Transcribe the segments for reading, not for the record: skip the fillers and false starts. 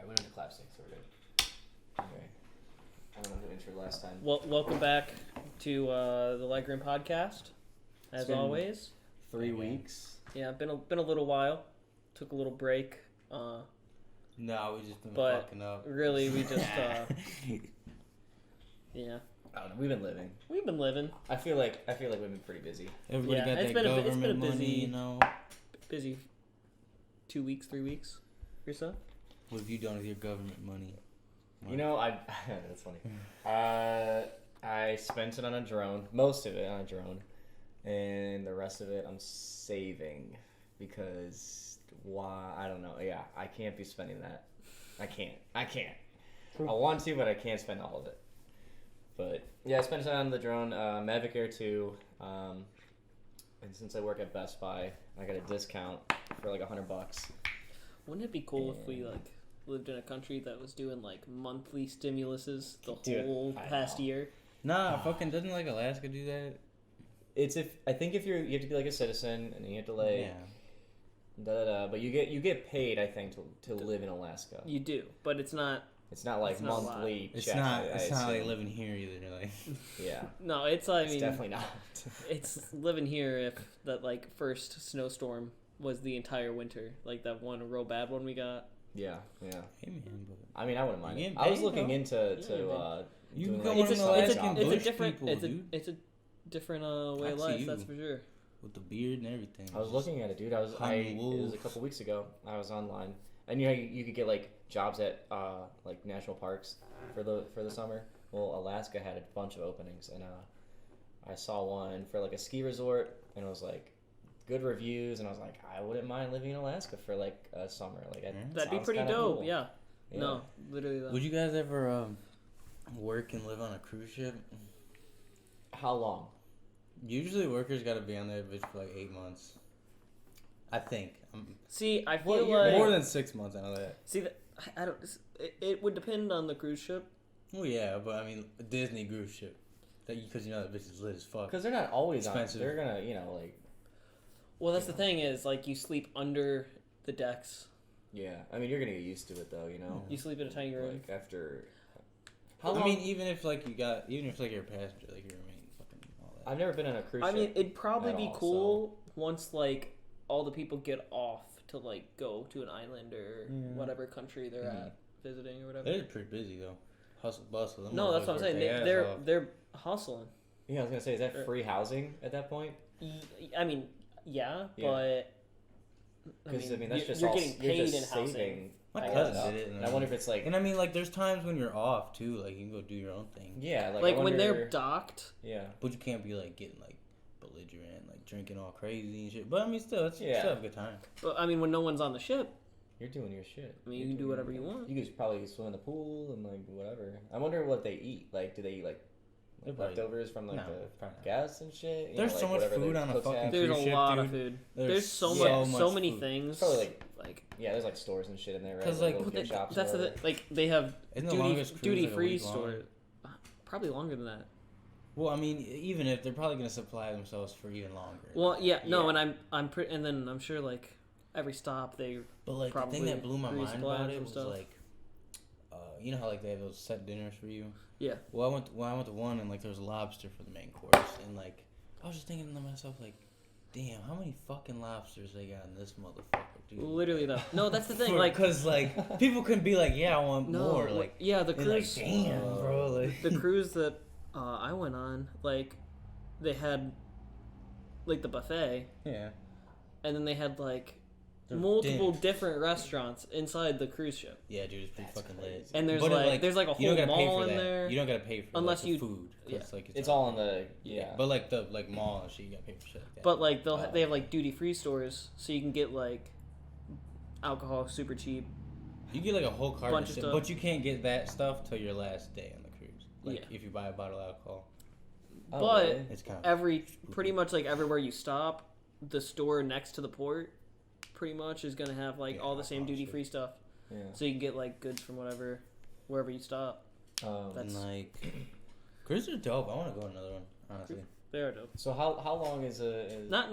Alright, we went into clap 6, so we're good. Okay. I don't know who entered last time. Well, welcome back to the Legroom podcast, as always. 3 weeks. Yeah, been a little while. Took a little break. No, we just been But fucking up. really, we just yeah, I don't know. We've been living. we've been living. I feel like we've been pretty busy. Everybody Yeah, got it's that been a government busy- money, you know. Busy. 2 weeks, 3 weeks. Or so. What have you done with your government money? You know, that's funny. I spent it on a drone, most of it on a drone, and the rest of it I'm saving because why? I don't know. Yeah, I can't be spending that. I can't. I want to, but I can't spend all of it. But yeah, I spent it on the drone, Mavic Air 2, and since I work at Best Buy, I got a discount for like $100. Wouldn't it be cool if we lived in a country that was doing like monthly stimuluses the Dude, whole I past know. year? Nah, fucking doesn't like Alaska do that? It's I think if you have to be like a citizen and you have to like Yeah. but you get paid I think to live in Alaska. You do, but it's not. It's not like It's not a lot. monthly. It's checks, not. I It's not like assume. living here either. Like, Yeah, No, it's. I it's mean, definitely not. it's living here if that like first snowstorm was the entire winter, like that one real bad one we got. Yeah. hey man, but I mean, I wouldn't mind You it. getting I was paid, looking bro? into You doing, become like, one of some them it's Alaskan a bush different people, it's a dude. it's a different way I of see life, you. that's for sure. With the beard and everything. I was looking at it, dude. It was a couple weeks ago. I was online, and you know you could get like jobs at like national parks for the summer. Well, Alaska had a bunch of openings, and I saw one for like a ski resort, and it was like good reviews, and I was like, I wouldn't mind living in Alaska for like a summer. Like That'd be sounds pretty kinda dope. cool. Yeah. No, literally that. Would you guys ever work and live on a cruise ship? How long? Usually, workers got to be on that bitch for like 8 months. I think. See, I Well, feel you're like More than 6 months. I know that. see that I don't. It would depend on the cruise ship. Well, yeah, but I mean, a Disney cruise ship. Because you know that bitch is lit as fuck. Because they're not always Expensive. on. They're gonna like Well, that's the thing is like you sleep under the decks. yeah. I mean, you're gonna get used to it though. You know, You sleep in a tiny room. like after. I mean, even if like you're a passenger, like you remain fucking all that. I've never been on a cruise I ship. mean, it'd probably at be all, cool once like all the people get off to like go to an island or whatever country they're at visiting or whatever. They're pretty busy though. Hustle bustle. Them No, that's what I'm motherfuckers saying. work their ass They're off. they're hustling. Yeah, I was gonna say, is that free housing at that point? I mean, yeah, Yeah. but Because I mean, that's just you're all getting you're paid just in housing. saving. My all cousin that stuff. did it, And I wonder if it's like And I mean, like, there's times when you're off too. Like, you can go do your own thing. yeah, like, Like I when wonder, they're docked. yeah. But you can't be like getting like belligerent, like drinking all crazy and shit. But I mean, still, it's Yeah. still have a good time. But I mean, when no one's on the ship, You're doing your shit. I mean, You're you can do doing whatever your you thing. want. You could probably swim in the pool and like whatever. I wonder what they eat. Like, do they eat like They're probably- leftovers from like No, the probably not. gas and shit? You There's know, so like, much whatever food their on a cooks fucking have. there's cruise a ship, lot dude. of food. There's There's so so so much many food. things. Probably like like yeah, there's like stores and shit in there, right? 'Cause, Like, like, little gift shops. that's or the whatever. like they have Isn't the longest cruise duty like a free week long? store. Probably longer than that. Well, I mean, even if they're probably gonna supply themselves for even longer. Well, yeah, no, Yeah. and and then I'm sure like every stop they But like the probably thing that blew my mind resupply about it some was stuff. like, you know how like they have those set dinners for you. Yeah. Well, I went to one and like there was lobster for the main course and like I was just thinking to myself like, damn, how many fucking lobsters they got in this motherfucker, dude? literally though. No, that's the thing. Like because like people can be like, yeah, I want no, more. Like yeah, the and, like, cruise. damn, bro. Like The cruise that I went on, like they had like the buffet, yeah. and then they had like The multiple dinner. different restaurants inside the cruise ship. Yeah, dude, it's pretty That's fucking crazy. lit. And there's But it, like there's like a you whole don't gotta pay mall for in that. there. You don't gotta pay for Unless like, the you- food. 'Cause, yeah. like, It's all on the yeah. But like the mall and shit, you gotta pay for shit like that. But like they have like duty free stores, so you can get like alcohol super cheap. you get like a whole carton bunch of of shit, stuff. but you can't get that stuff till your last day on the cruise. Like Yeah. if you buy a bottle of alcohol, Oh, but really? it's kind of pretty much like everywhere you stop, the store next to the port pretty much is gonna have like Yeah, all the same alcohol duty shit. free stuff. yeah. So you can get like goods from wherever you stop. Um, That's- and like cruises are dope. I want to go on another one, honestly. They are dope. so how long is a Not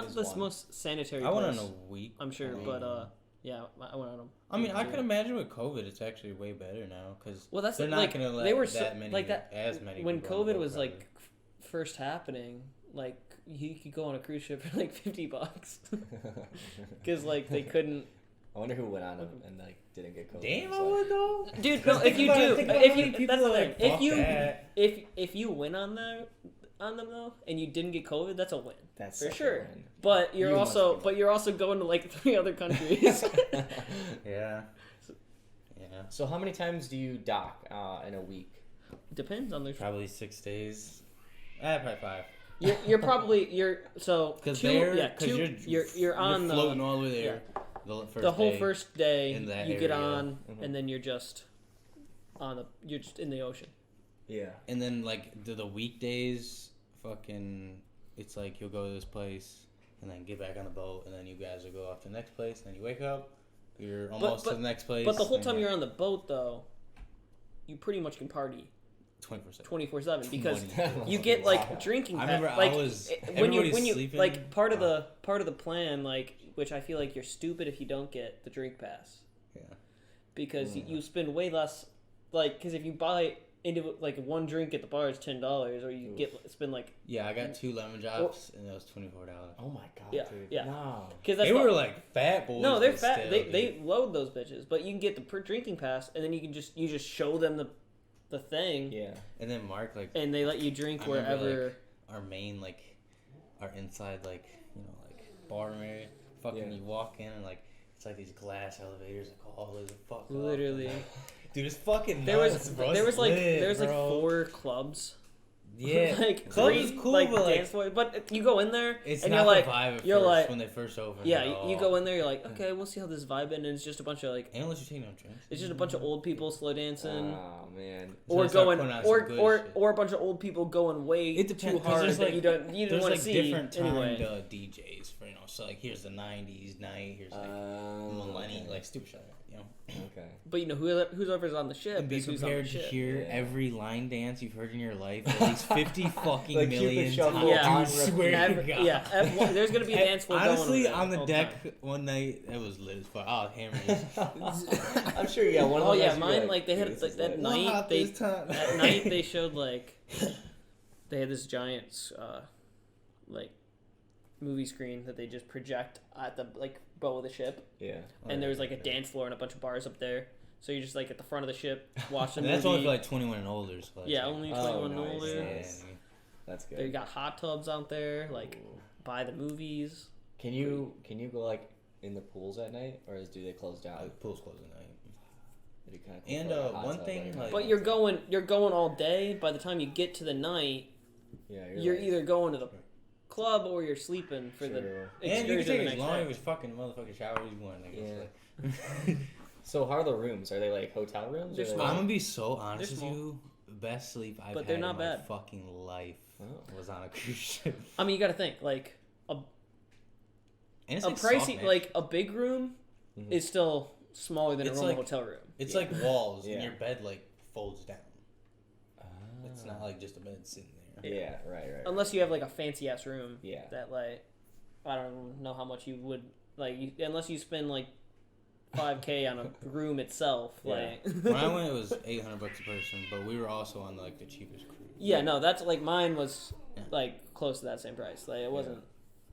is the one. most sanitary I went place, on a week. I'm sure, I but mean, Yeah, I went on them. I mean, I can imagine with COVID, it's actually way better now because Well, that's they're the- not like, gonna let they were that many like that as many when people on the COVID boat, was probably. like first happening. Like you could go on a cruise ship for like $50 because like they couldn't. I wonder who went on them and like didn't get COVID. Damn, It's I like- would though. Dude, no. If Think you about it, do, think about if how many you people that's the are thing. like, If "Fuck you that." if you win on them though, and you didn't get COVID, that's a win. That's For such a sure. win. But you're You must also be- going to like 3 other countries. Yeah. Yeah. So how many times do you dock in a week? Depends on the. Probably 6 days. Probably 5. You're probably so Because two, yeah, two, you're on floating the all the way there. the whole day. first day in that you get area. on Mhm. and then you're just in the ocean. Yeah. And then like the weekdays, fucking, it's like you'll go to this place and then get back on the boat, and then you guys will go off to the next place, and then you wake up, you're almost to the next place. But the whole and time you're on the boat though, you pretty much can party 24/7. 24/7 because Money. you get like Wow. drinking. I remember like I was when you everybody's sleeping. like part of the plan, like, which I feel like you're stupid if you don't get the drink pass. Yeah. Because Yeah. you spend way less, like, because if you buy into like one drink at the bar is $10, or you spend like Yeah, I got 2 lemon drops, and that was $24. Oh my god, Yeah, dude. yeah. No. because that's They the- were like fat boys. no, they're but fat. still, They dude. load those bitches, but you can get the per drinking pass, and then you just show them the thing, Yeah. And then Mark, like, and they let you drink I remember, wherever. like, our main, like, our inside, like, you know, like, bar room area. Fucking, Yeah. you walk in and, like, it's like these glass elevators, like, all the fuck up. Literally. Dude, it's fucking There nuts, was bro. there It's was like lit, there was like bro. 4 clubs. Yeah. like Clubs 3 is cool, like but, like, dance floors. But you go in there It's and not you're like the vibe at you're first like- when they first open. yeah, at you all. go in there, you're like, okay, we'll see how this vibe, and it's just a bunch of like And unless you take no drinks. it's just a bunch of old people slow dancing. Oh man. So Or they start going, putting on some good shit. or a bunch of old people going way It depends, too 'cause hard there's, that like- you didn't There's want like to see different timed anyway. DJs for, you know, so like here's the 90s night, here's like millennial, okay. like stupid shit, you know. Okay. But you know, whoever's on the ship And be is who's on the prepared to ship. hear Yeah. every line dance you've heard in your life at least 50 fucking Like Cupid million Shuffle times. Yeah. I on swear Every- to God. yeah, there's gonna be a dance floor. Honestly, going on the all deck time. one night, it was lit as fuck. I was hammering. I'm sure you got one of Oh those yeah, nights you'd be mine like they "Dude, had this like is that lit." night at night they showed like they had this giant like movie screen that they just project at the like bow of the ship, Yeah. and there was like a dance floor and a bunch of bars up there. So you're just like at the front of the ship watching the And that's movie. only for like 21 and older. So that's yeah, like, only Oh, 21 and nice, older. nice. That's good. They got hot tubs out there, like Ooh. by the movies. Can you go like in the pools at night, or do they close down? Like, pool's closed at night. It'd be kinda cool And, for, like, a hot one tub thing, at like- night. But you're going all day. By the time you get to the night, yeah, you're like, either going to the club or you're sleeping for the True. And you can excursion the take as next long day. as fucking motherfucking shower as you want. I guess. Yeah. Like. So how are the rooms? Are they like hotel rooms? They're or small. I'm gonna be so honest with small. you. The best sleep I've But had they're in not my bad. fucking life Oh. was on a cruise ship. I mean, you got to think like And it's a like pricey, soft, man. like a big room Mhm. is still smaller than a It's normal like- hotel room. It's Yeah. like walls, Yeah. and your bed like folds down. Ah. It's not like just a bed sitting there. Yeah, right. Unless you have like a fancy ass room Yeah. that like I don't know how much you would like unless you spend like $5K on a room itself. Yeah. Like When I went, it was $800 a person, but we were also on like the cheapest cruise. yeah, no, that's like mine was Yeah. like close to that same price. Like it wasn't.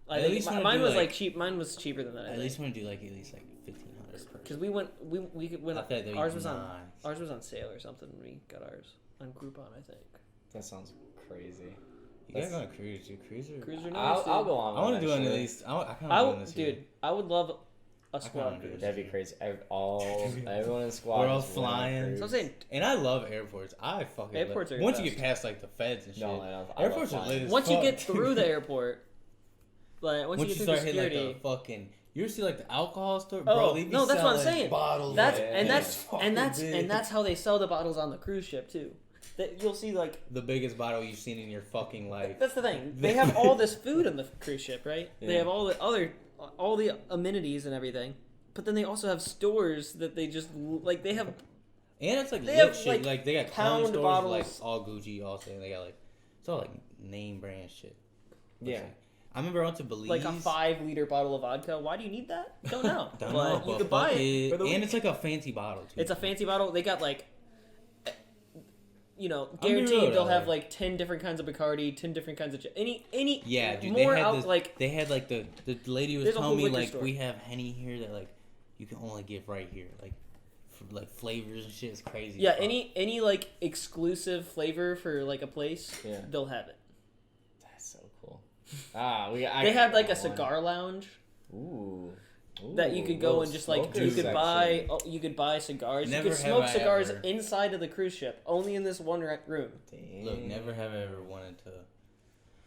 I At think least when I mine do, was like- like cheap. Mine was cheaper than that. At least want to do like at least like $1,500 per because we went we went I thought that ours would was be on nice. ours was on sale or something when we got ours on Groupon I think. That sounds crazy. You gotta go on a cruise, dude. Cruiser. Cruiser nice, I'll dude. go on. I want to do one at actually. least. I kind I of would, doing this year. dude. I would love a kinda squad wanna do cruise. this. That'd be crazy. Everyone in the squad. We're all just went on a flying. cruise. So I'm saying And I love airports. I fucking Airports love, are once the you get best. past like the feds and shit. No, I love Airports are flying. lit as once you fuck, get through dude. the airport, like once you get through the start hitting security, like the fucking, you ever see like the alcohol store? Oh, Bro, they be no, that's what I'm selling saying. Bottles. that's Yeah, and yeah. that's Fucking and that's big. and that's how they sell the bottles on the cruise ship too. That you'll see like the biggest bottle you've seen in your fucking life. that's the thing. They have all this food on the cruise ship, right? They Yeah. have all the amenities and everything. But then they also have stores that they just like they have And it's like They lit have, shit. like, Like they got pound clothing stores bottles. like all Gucci, all saying they got like it's all like name brand shit. But Yeah. it's like, I remember I went to Belize. like a 5-liter bottle of vodka. Why do you need that? Don't know. Don't but know, you but could buy fuck it. For the and week. it's like a fancy bottle too. It's a fancy bottle. They got like, be guaranteed real, they'll though, have like- like 10 different kinds of Bacardi, 10 different kinds of any Yeah, dude. more They had out this, like they had like the lady was There's a telling whole me liquor like store. we have Henny here that like you can only get right here like for, like flavors and shit. It's crazy. yeah as fuck. any like exclusive flavor for like a place. Yeah. They'll have it. That's so cool. They They had like a cigar lounge Ooh. that you could go little and just like smoker you could section. buy cigars. Never you could have smoke I cigars ever- inside of the cruise ship, only in this one room. Damn. Look, never have I ever wanted to.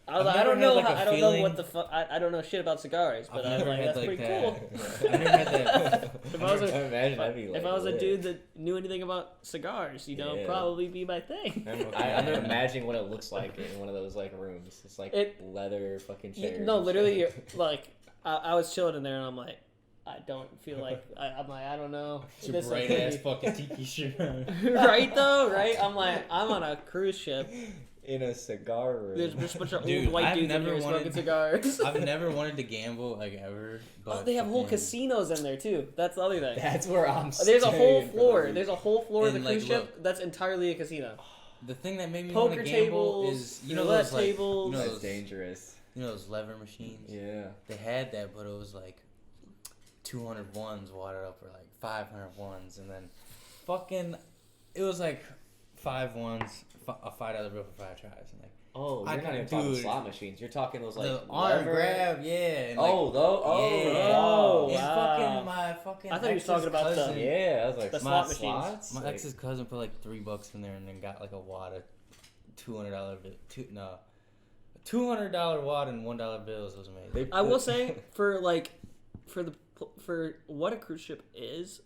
I, was I've like, I don't never know. had, like, a I don't know feeling- what the fuck. I don't know shit about cigars, but I've I was never like, had that's like pretty that. cool. I've never had that. If I was a Imagine that'd be if I was a lit. dude that knew anything about cigars, Yeah. probably be my thing. I'm imagining what it looks like in one of those like rooms. It's like It- leather fucking chairs. No, and literally, shit. like I was chilling in there, and I'm like, I don't feel like I'm like I don't know. Your This bright could ass be- fucking tiki shirt. right though, right? I'm like I'm on a cruise ship. in a cigar room. There's just a bunch of Dude, old white I've dudes in never here smoking wanted- cigars. I've never wanted to gamble like ever. But Oh, they have whole fucking- casinos in there too. That's the other thing. That's where I'm. There's a whole staying for the floor. week. There's a whole floor of the And, like, cruise ship that's entirely a casino. The thing that made me want Poker to gamble tables, is you know roulette those like tables. you know That's those, dangerous. you know those lever machines. Yeah. They had that, but it was like 200 ones wadded up for like 500 ones, and then fucking it was like 5 ones, a $5 bill for 5 tries, and like Oh, I you're not can even talking do it. slot machines. You're talking those like the arm lever- grab, yeah. And, like, Oh, though. Oh, yeah. Oh, And wow. fucking my fucking. I thought he was ex's talking about the- cousin, Yeah, I was like The my slot machines. slots? My Like, ex's cousin put like $3 in there and then got like a wad of $200 bill. $200 wad and $1 bills. It was amazing. they I will put- say for what a cruise ship is,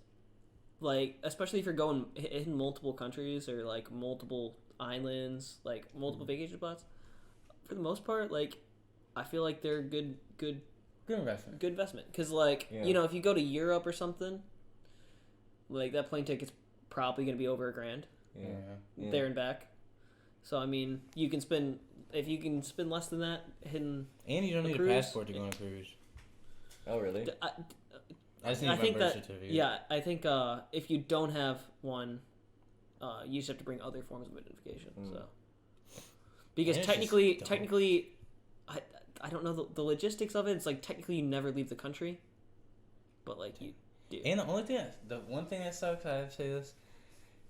like especially if you're going in multiple countries or like multiple islands, like multiple vacation spots, for the most part, like I feel like they're good Good investment. investment because like Yeah. if you go to Europe or something, like that plane ticket's probably gonna be over $1,000 Yeah. Yeah. there and back. So I mean, if you can spend less than that hitting. And you don't A need cruise? a passport to go on a cruise. Oh, really? I just need I my think birth that certificate. yeah, I think if you don't have one, you just have to bring other forms of identification. Mm. So because And it's just dumb. technically, I don't know the logistics of it. It's like technically you never leave the country, but like you do. And the one thing that sucks, I have to say this,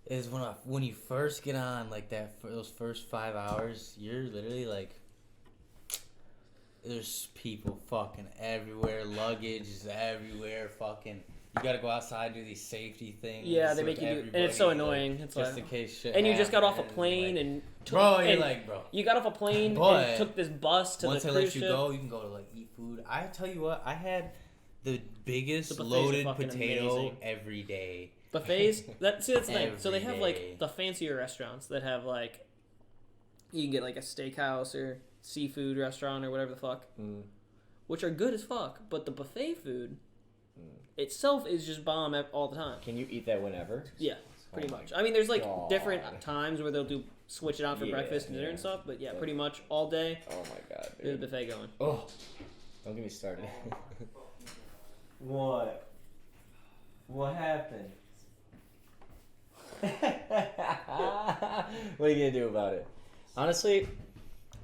is when you first get on like that for those first 5 hours, you're literally like, there's people fucking everywhere, luggage is everywhere, fucking. You gotta go outside, do these safety things. Yeah, they with make you do, and it's so everybody, like, annoying. It's just like, in case shit. and you just got off a happens, plane like, and bro, you're and like, bro. you got off a plane But and took this bus to Once the I cruise let you ship. go, you can go to like eat food. I tell you what, I had the biggest The buffets are loaded fucking potato amazing. every day. Buffets. That's the thing. So they Every have day. like the fancier restaurants that have like you can get like a steakhouse or seafood restaurant or whatever the fuck, Mm. which are good as fuck. But the buffet food Mm. itself is just bomb all the time. Can you eat that whenever? Yeah, pretty Oh my much. I mean, there's like God. different times where they'll switch it out for Yeah, breakfast and dinner yeah. and stuff. But yeah, But- pretty much all day Oh my god, there's a dude. buffet going. Oh, don't get me started. What? What happened? What are you gonna do about it? Honestly,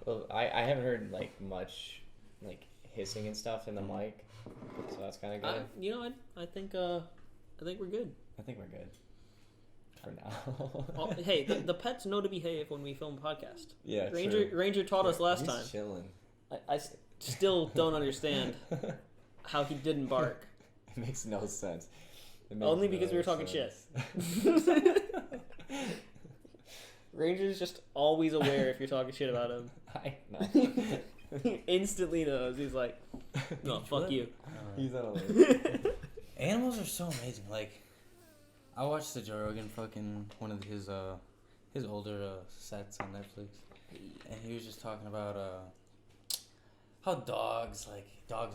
well, I haven't heard like much like hissing and stuff in the mic, so that's kind of good. I think we're good. I think we're good for now. Oh, hey, the pets know to behave when we film a podcast. Yeah, Ranger taught us last He's time. chilling. I still don't understand how he didn't bark. It makes no sense. It makes Only because we no were talking sense. Ranger's just always aware if you're talking shit about him. I know. He instantly knows. He's like, no, fuck you. He's on alert. Animals are so amazing. Like, I watched the Joe Rogan fucking one of his older sets on Netflix, and he was just talking about how dogs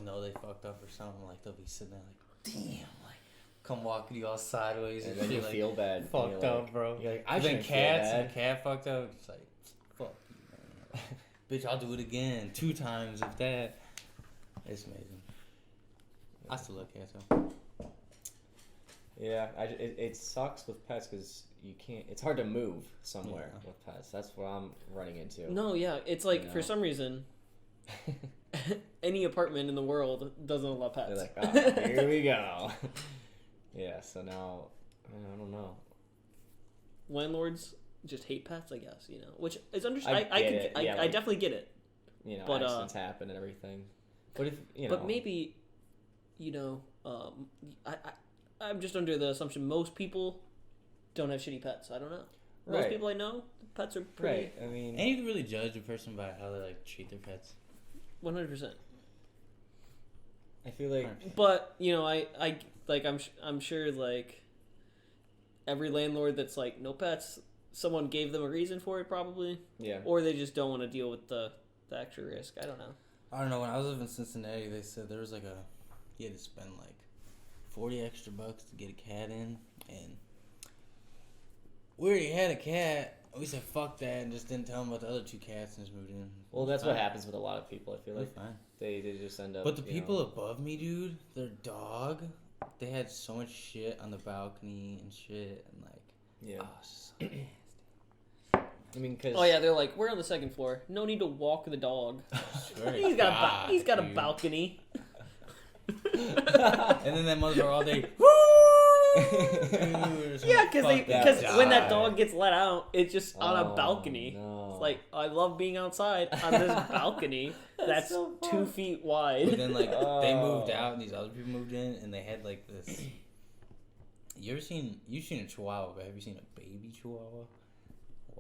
know they fucked up or something. Like they'll be sitting there like, damn, like come walking you all sideways And and, then shit, you like, feel bad. fucked You're up, like- bro. You're like, I And then shouldn't feel cats and bad. the cat fucked up. It's like, fuck you, man. Bitch, I'll do it again 2 times if that. It's amazing. I still love cats though. Yeah, it sucks with pets because you can't. It's hard to move somewhere with pets. That's what I'm running into. No, yeah, it's like for some reason, any apartment in the world doesn't allow pets. They're like, oh, here we go. Yeah, so now I don't know. Landlords just hate pets, I guess. Which is I I definitely get it. But, accidents happen and everything. But if But maybe, I'm just under the assumption most people don't have shitty pets. I don't know. Most Right. people I know, pets are pretty. Right. I mean, And you can really judge a person by how they like treat their pets. 100%. I feel like But I'm sure like every landlord that's like no pets, someone gave them a reason for it probably, yeah. or they just don't want to deal with the extra risk. I don't know. I don't know. When I was living in Cincinnati, they said there was you had to spend like $40 extra to get a cat in, and we already had a cat. We said fuck that and just didn't tell them about the other 2 cats and just moved in. Well, that's what happens with a lot of people. I feel like fine. they just end up. But the people above me, dude, their dog, they had so much shit on the balcony and shit, and like, Yeah. oh, it's so nasty. I mean, cause Oh yeah, they're like, we're on the 2nd floor. No need to walk the dog. Swear to He's got God, he's got a dude. balcony. And then that motherfucker all day. Yeah, because when that dog dog gets let out, it's just on a Oh, balcony. no. It's like, I love being outside on this balcony that's so 2 feet wide. But then like they moved Oh. out and these other people moved in and they had like this. You've seen a Chihuahua, but have you seen a baby Chihuahua?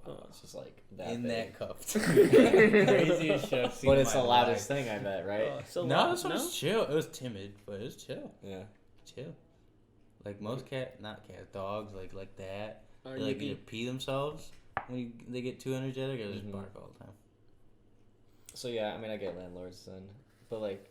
Wow, it's just like that In big. that cup. Craziest shit I've seen But in it's my the loudest life. thing, I bet, right? So No, loud. this one was chill. It was timid, but it was chill. Yeah. Chill. Like most not cats, dogs like that. Are They like you either pee themselves when they get too energetic or just Mhm. bark all the time. So yeah, I mean, I get landlords then, but like,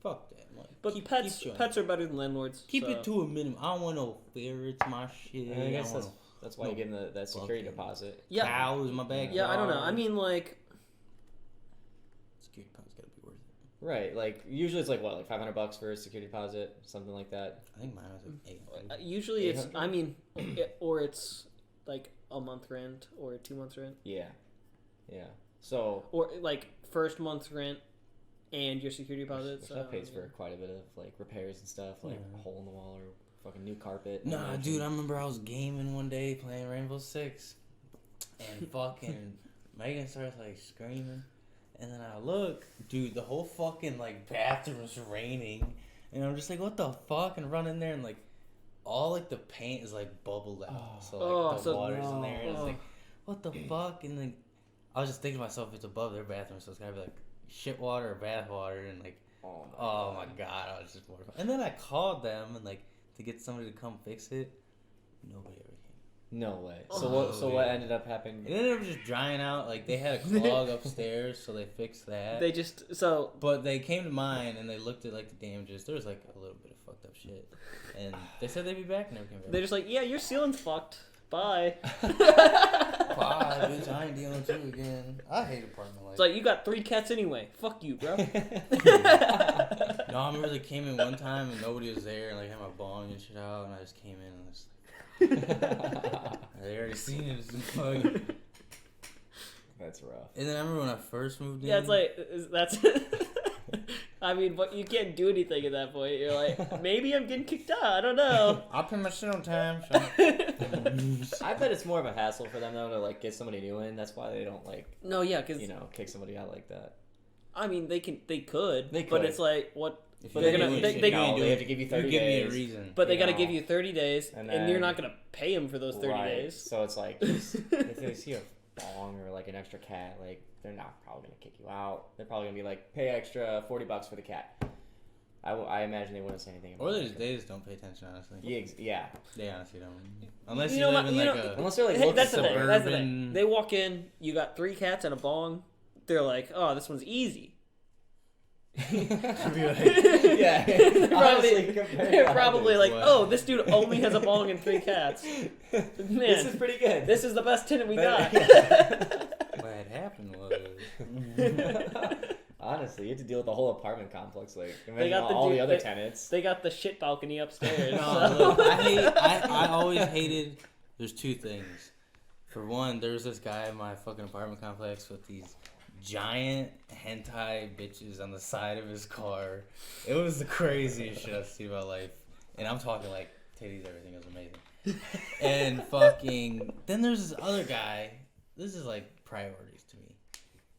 Fuck that, Mike. But pets chilling. pets are better than landlords. Keep so. it to a minimum. I don't want no ferrets, my shit. I guess don't want that's why you get that security deposit. Yeah. cows in my backyard. Yeah, I don't know. I mean, like, security deposit's gotta be worth it. Right. Like usually it's like what, like $500 for a security deposit, something like that. I think mine was like 800. usually it's, 800? I mean, or it's like a month rent or 2 months rent. Yeah. Yeah. So Or like first month's rent and your security deposit. which So, that pays for quite a bit of like repairs and stuff, like Yeah. a hole in the wall or fucking new carpet. Nah, dude, I remember I was gaming one day playing Rainbow Six, and fucking Megan starts like screaming, and then I look, dude, the whole fucking like bathroom is raining, and I'm just like, what the fuck, and run in there and like, all like the paint is like bubbled out, so like the water's in there, and it's like, what the fuck, and then I was just thinking to myself, it's above their bathroom, so it's gotta be like shit water or bath water, and like, oh my god, I was just mortified. And then I called them and like to get somebody to come fix it. Nobody ever came. No way. Oh, So what? So what yeah. ended up happening? It ended up just drying out. Like they had a clog upstairs, so they fixed that. They just, so, But they came to mine and they looked at like the damages. There was like a little bit of fucked up shit, and they said they'd be back and never came back. they're just like, yeah, your ceiling's fucked. Bye. Bye, bitch. I ain't dealing with you again. I hate apartment life. It's like, you got 3 cats anyway. Fuck you, bro. No, I remember they came in one time and nobody was there, and like had my bong and shit out, and I just came in and was they already seen it. It's fucking. That's rough. And then I remember when I first moved in. Yeah, it's like, that's, I mean, but you can't do anything at that point. You're like, maybe I'm getting kicked out. I don't know. I'll pay my shit on time. So. I bet it's more of a hassle for them though to like get somebody new in. That's why they don't like No, yeah, because, kick somebody out like that. I mean, they could, but could. it's like, what, If But you're they're they, gonna- doing they- shit, they- you do they it. have to give you 30 You give me a days. reason. but they You got to know. give you 30 days, And and you're then- not going to pay them for those 30 Right. days. So it's like if they see a bong or like an extra cat, like they're not probably gonna kick you out. They're probably gonna be like, pay extra $40 for the cat. I imagine they wouldn't say anything about Or it. they just don't pay attention, honestly. Yeah. They honestly don't. Unless You you, know live what- in you like know- a. Unless they're like Hey, looking that's the thing. That's the thing. suburban- They walk in, you got 3 cats and a bong. They're like, oh, this one's easy. Yeah. They're probably, Honestly, compared they're to probably others, like, what? oh, this dude only has a bong and 3 cats. Man, This is pretty good. this is the best tenant we got. What had happened was. Honestly, you have to deal with the whole apartment complex. Like, They imagine got the all the dude- other they- tenants. They got the shit balcony upstairs. No, so- look, I always hated. There's two things. For one, there was this guy in my fucking apartment complex with these giant hentai bitches on the side of his car. It was the craziest shit I've seen in my life. And I'm talking like titties, everything was amazing. And fucking, then there's this other guy. This is like priorities to me.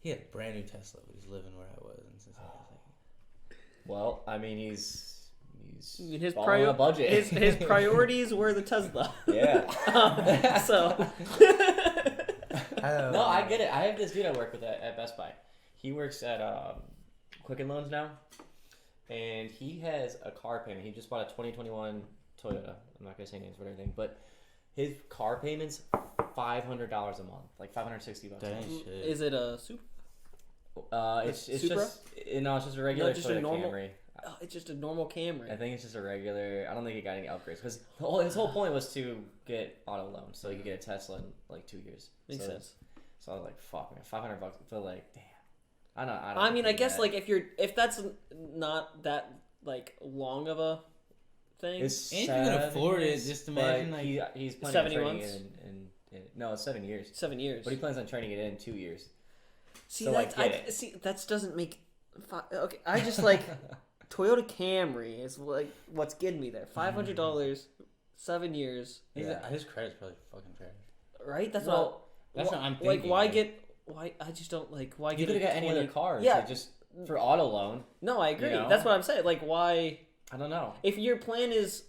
He had a brand new Tesla, but he's living where I was in Cincinnati. Well, I mean, he's His following a budget. his priorities were the Tesla. Yeah. So No, I get it. I have this dude I work with at Best Buy. He works at Quicken Loans now, and he has a car payment. He just bought a 2021 Toyota. I'm not gonna say names, but everything. But his car payments $500 a month, like $560 That a ain't month. shit. is it a super? It's Supra? just no, it's just a regular just a Toyota normal- Camry. Oh, it's just a normal Camry. I think it's just a regular. I don't think he got any upgrades because his whole point was to get auto loan, so he could get a Tesla in like 2 years. Makes so, sense. So I was like, "Fuck, man, $500." But like, damn, I don't. I mean, I think guess that- like if that's not that like long of a thing. it's And if you can 7 afford it, years, just but imagine, like, he's planning 70 on trading months? it in no, it's 7 years. 7 years. But he plans on trading it in 2 years. See so, that like, get it. see that doesn't make. Okay, I just like Toyota Camry is like what's getting me there. $500, 7 years. His credit's probably fucking trash. Right? That's Well, That's wh- what I'm Like, thinking, why like- get? Why I just don't like. Why You get could have a got any other 20 car. Yeah. Just for auto loan. No, I agree. You know? That's what I'm saying. Like, why? I don't know. If your plan is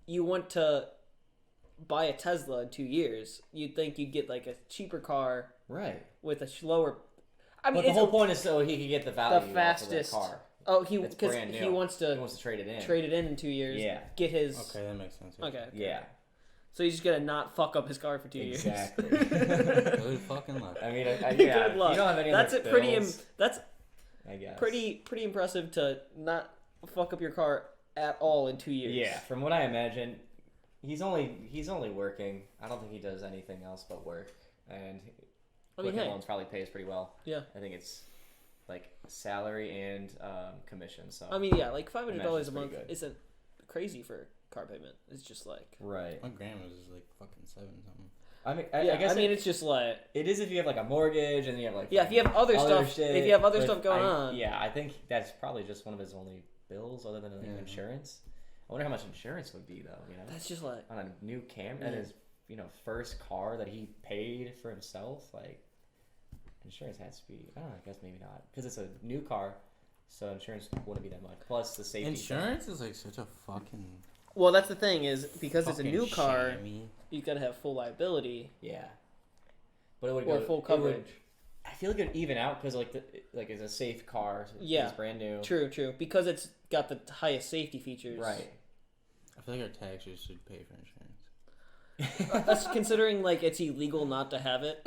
you want to buy a Tesla in 2 years, you'd think you'd get like a cheaper car Right. with a slower. I mean, But the it's whole point is so he could get the value the off fastest. of the car. Oh, he It's because brand he new. wants He to wants to trade it in. trade it in 2 years. Yeah. Get his. Okay, that makes sense. Okay. Yeah. So he's just gonna not fuck up his car for 2 Exactly. years. Good fucking luck. I mean, yeah. Good luck. You don't have any That's other it. Pretty. bills, That's I guess. pretty impressive to not fuck up your car at all in 2 years. Yeah. From what I imagine, he's only working. I don't think he does anything else but work. And I mean, Quicken hey. Loans probably pays pretty well. Yeah. I think it's like salary and commission. So I mean, yeah, like $500 Imagine a it's pretty month good. isn't crazy for a car payment. It's just like. right. My grandma's is like fucking 7 something. I mean, Yeah, I guess it's just like. it is if you have like a mortgage and you have like Yeah, if you have other stuff. shit, If you have other but stuff going on. Yeah, I think that's probably just one of his only bills other than like, Yeah. insurance. I wonder how much insurance would be though. You know, That's just like. on a new Cam Yeah. and his first car that he paid for himself. Like insurance has to be. I don't know. I guess maybe not because it's a new car, so insurance wouldn't be that much. Plus the safety. Insurance is like such a fucking. Well, that's the thing is because it's a fucking new car, shammy. you gotta have full liability Yeah. But it would or go full it would- coverage. I feel like it would even out because it's a safe car. Yeah. It's brand new. True, because it's got the highest safety features. Right. I feel like our taxes should pay for insurance. Us considering like it's illegal not to have it.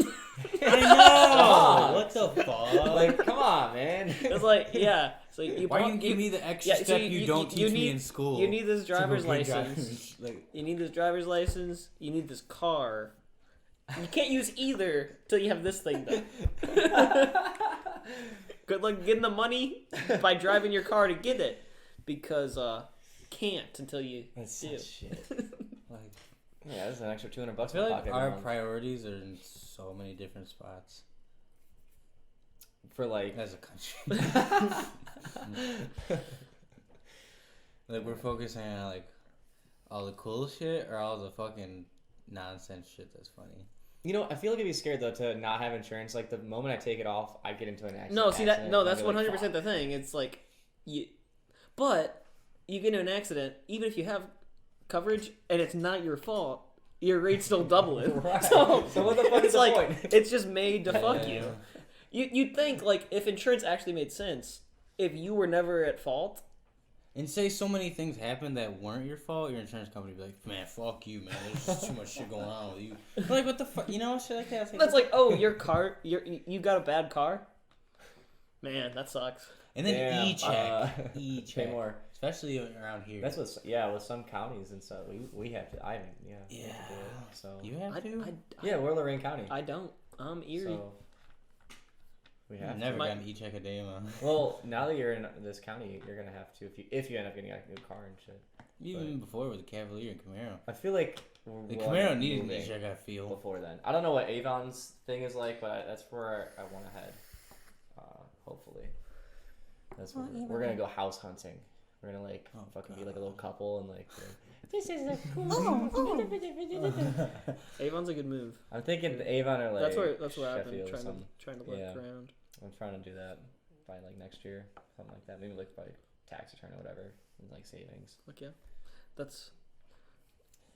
I know! What the fuck? Like, come on, man. It's like yeah. So you why pro- you give me the extra yeah, so step you- you, you- don't you teach me need- in school? You need this to go driver's get license. drivers? Like, You need this driver's license. You need this car. You can't use either till you have this thing done. Good luck getting the money by driving your car to get it, because can't until you That's do. such shit. like, Yeah, that's an extra $200 I in my feel like pocket every our month. priorities are in so many different spots For like, as a country. Like we're focusing on like all the cool shit or all the fucking nonsense shit that's funny. I feel like I'd be scared though to not have insurance. Like the moment I take it off, I get into an accident. No, see that? No, and I'd that's be like, 100% the thing. It's like but you get into an accident, even if you have coverage and it's not your fault, your rate's still doubling. Right. So what the fuck it's is the like point? it's just made to fuck Yeah. you. You'd think like if insurance actually made sense, if you were never at fault. And say so many things happened that weren't your fault, your insurance company would be like, man, fuck you, man. There's just too much shit going on with you. Like, what the fuck? You know, shit like that. It's That's like, oh, your car, you got a bad car. Man, that sucks. and then Damn, e-check. pay E-check. more. Especially around here. That's with some counties and stuff. We have to. I haven't. Yeah. we have to do it, so You have to? I yeah, we're Lorraine County. I don't. I'm Erie. So We have Never to. My- gotten each academia. Well, now that you're in this county, you're gonna have to if you end up getting a new car and shit. Even before with the Cavalier and Camaro. I feel like The we'll end Camaro up needed an moving e-check, I feel. before then. I don't know what Avon's thing is like, but that's where I want to head. Hopefully, that's where we're gonna go house hunting. We're gonna like fucking be like a little couple and like. This is a cool. Avon's a good move. I'm thinking Avon or like. That's what I've been Sheffield or trying to look Yeah. around. I'm trying to do that by like next year, something like that. Maybe like by tax return or whatever, and like savings. Like yeah, that's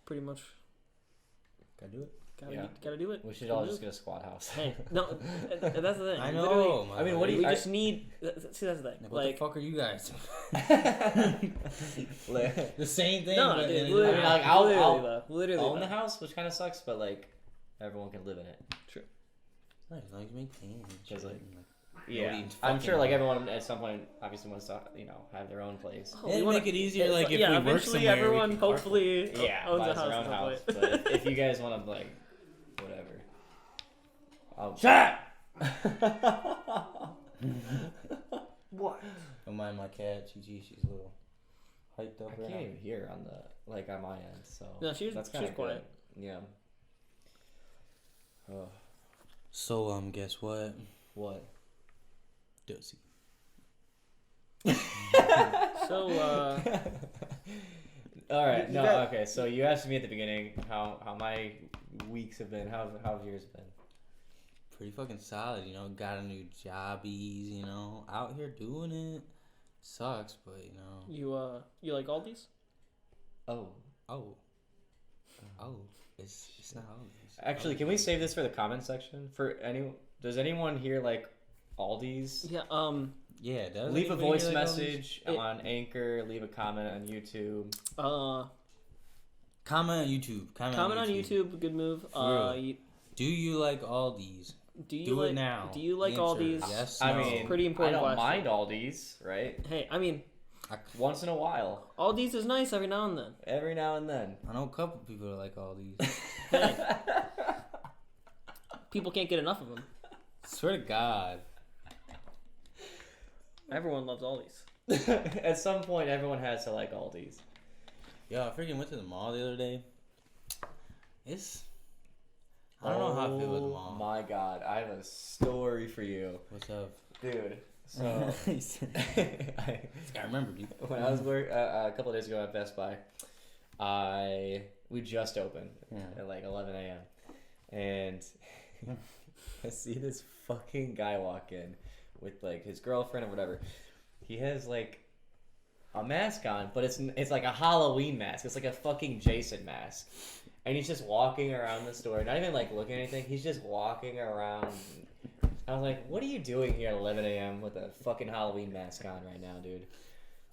pretty much Gotta do it. gotta do it. We should Good all move. just get a squad house. Hey, no, that's the thing. I Literally, know. I mean, what do we you- just need. See, that's the thing. What Like, the fuck are you guys? Like, The same thing. no, but dude, in literally, I mean, like, I'll literally, though, literally, own though. the house, which kind of sucks, but like everyone can live in it. Nice, as long as you maintain and shit. Just like- and, Yeah, Nobody's I'm fucking- sure like everyone at some point obviously wants to have their own place. Oh, It'd we wanna- make it easier, it's like, if yeah, we work eventually somewhere, we everyone can hopefully Yeah, owns a buys house their at own some house. point. But if you guys want to like, whatever. I'll Shut What? Don't mind my cat, Chi-Chi, she's a little hyped up I right can't now. even hear on the on my end. So No, she was that's she was kinda quiet. good. Yeah. Oh, So, guess what? what? Dosey. So All right. You No. got- Okay. So you asked me at the beginning how my weeks have been. How's yours been? Pretty fucking solid, you know. Got a new jobbies, you know. Out here doing it. Sucks, but you know. you like Aldi's? Oh. Oh. It's not Aldi's. Actually, can we save this for the comment section? Does anyone here like Aldi's? Yeah. Yeah, does Leave a anybody voice really like Aldi's? message on Anchor. Leave a comment on YouTube. Comment on YouTube. Comment on YouTube. Good move. For real. Do you like Aldi's? Do you Do like it now. Do you like Answer Aldi's? yes, I no. mean, Pretty important I don't question. mind Aldi's, right? Hey, I mean, Once in a while, Aldi's is nice every now and then. every now and then. I know a couple people that like Aldi's. Hey, people can't get enough of them. Swear to God. Everyone loves Aldi's. At some point, everyone has to like Aldi's. Yo, I freaking went to the mall the other day. I don't know how I feel with the Oh mall. my God, I have a story for you, What's up? dude. So, I remember, dude. when I was a couple of days ago at Best Buy, we just opened at like 11 a.m. and I see this fucking guy walk in with like his girlfriend or whatever. He has like a mask on, but it's like a Halloween mask. It's like a fucking Jason mask, and he's just walking around the store, not even like looking at anything. He's just walking around. I was like, "What are you doing here at 11 a.m. with a fucking Halloween mask on right now, dude?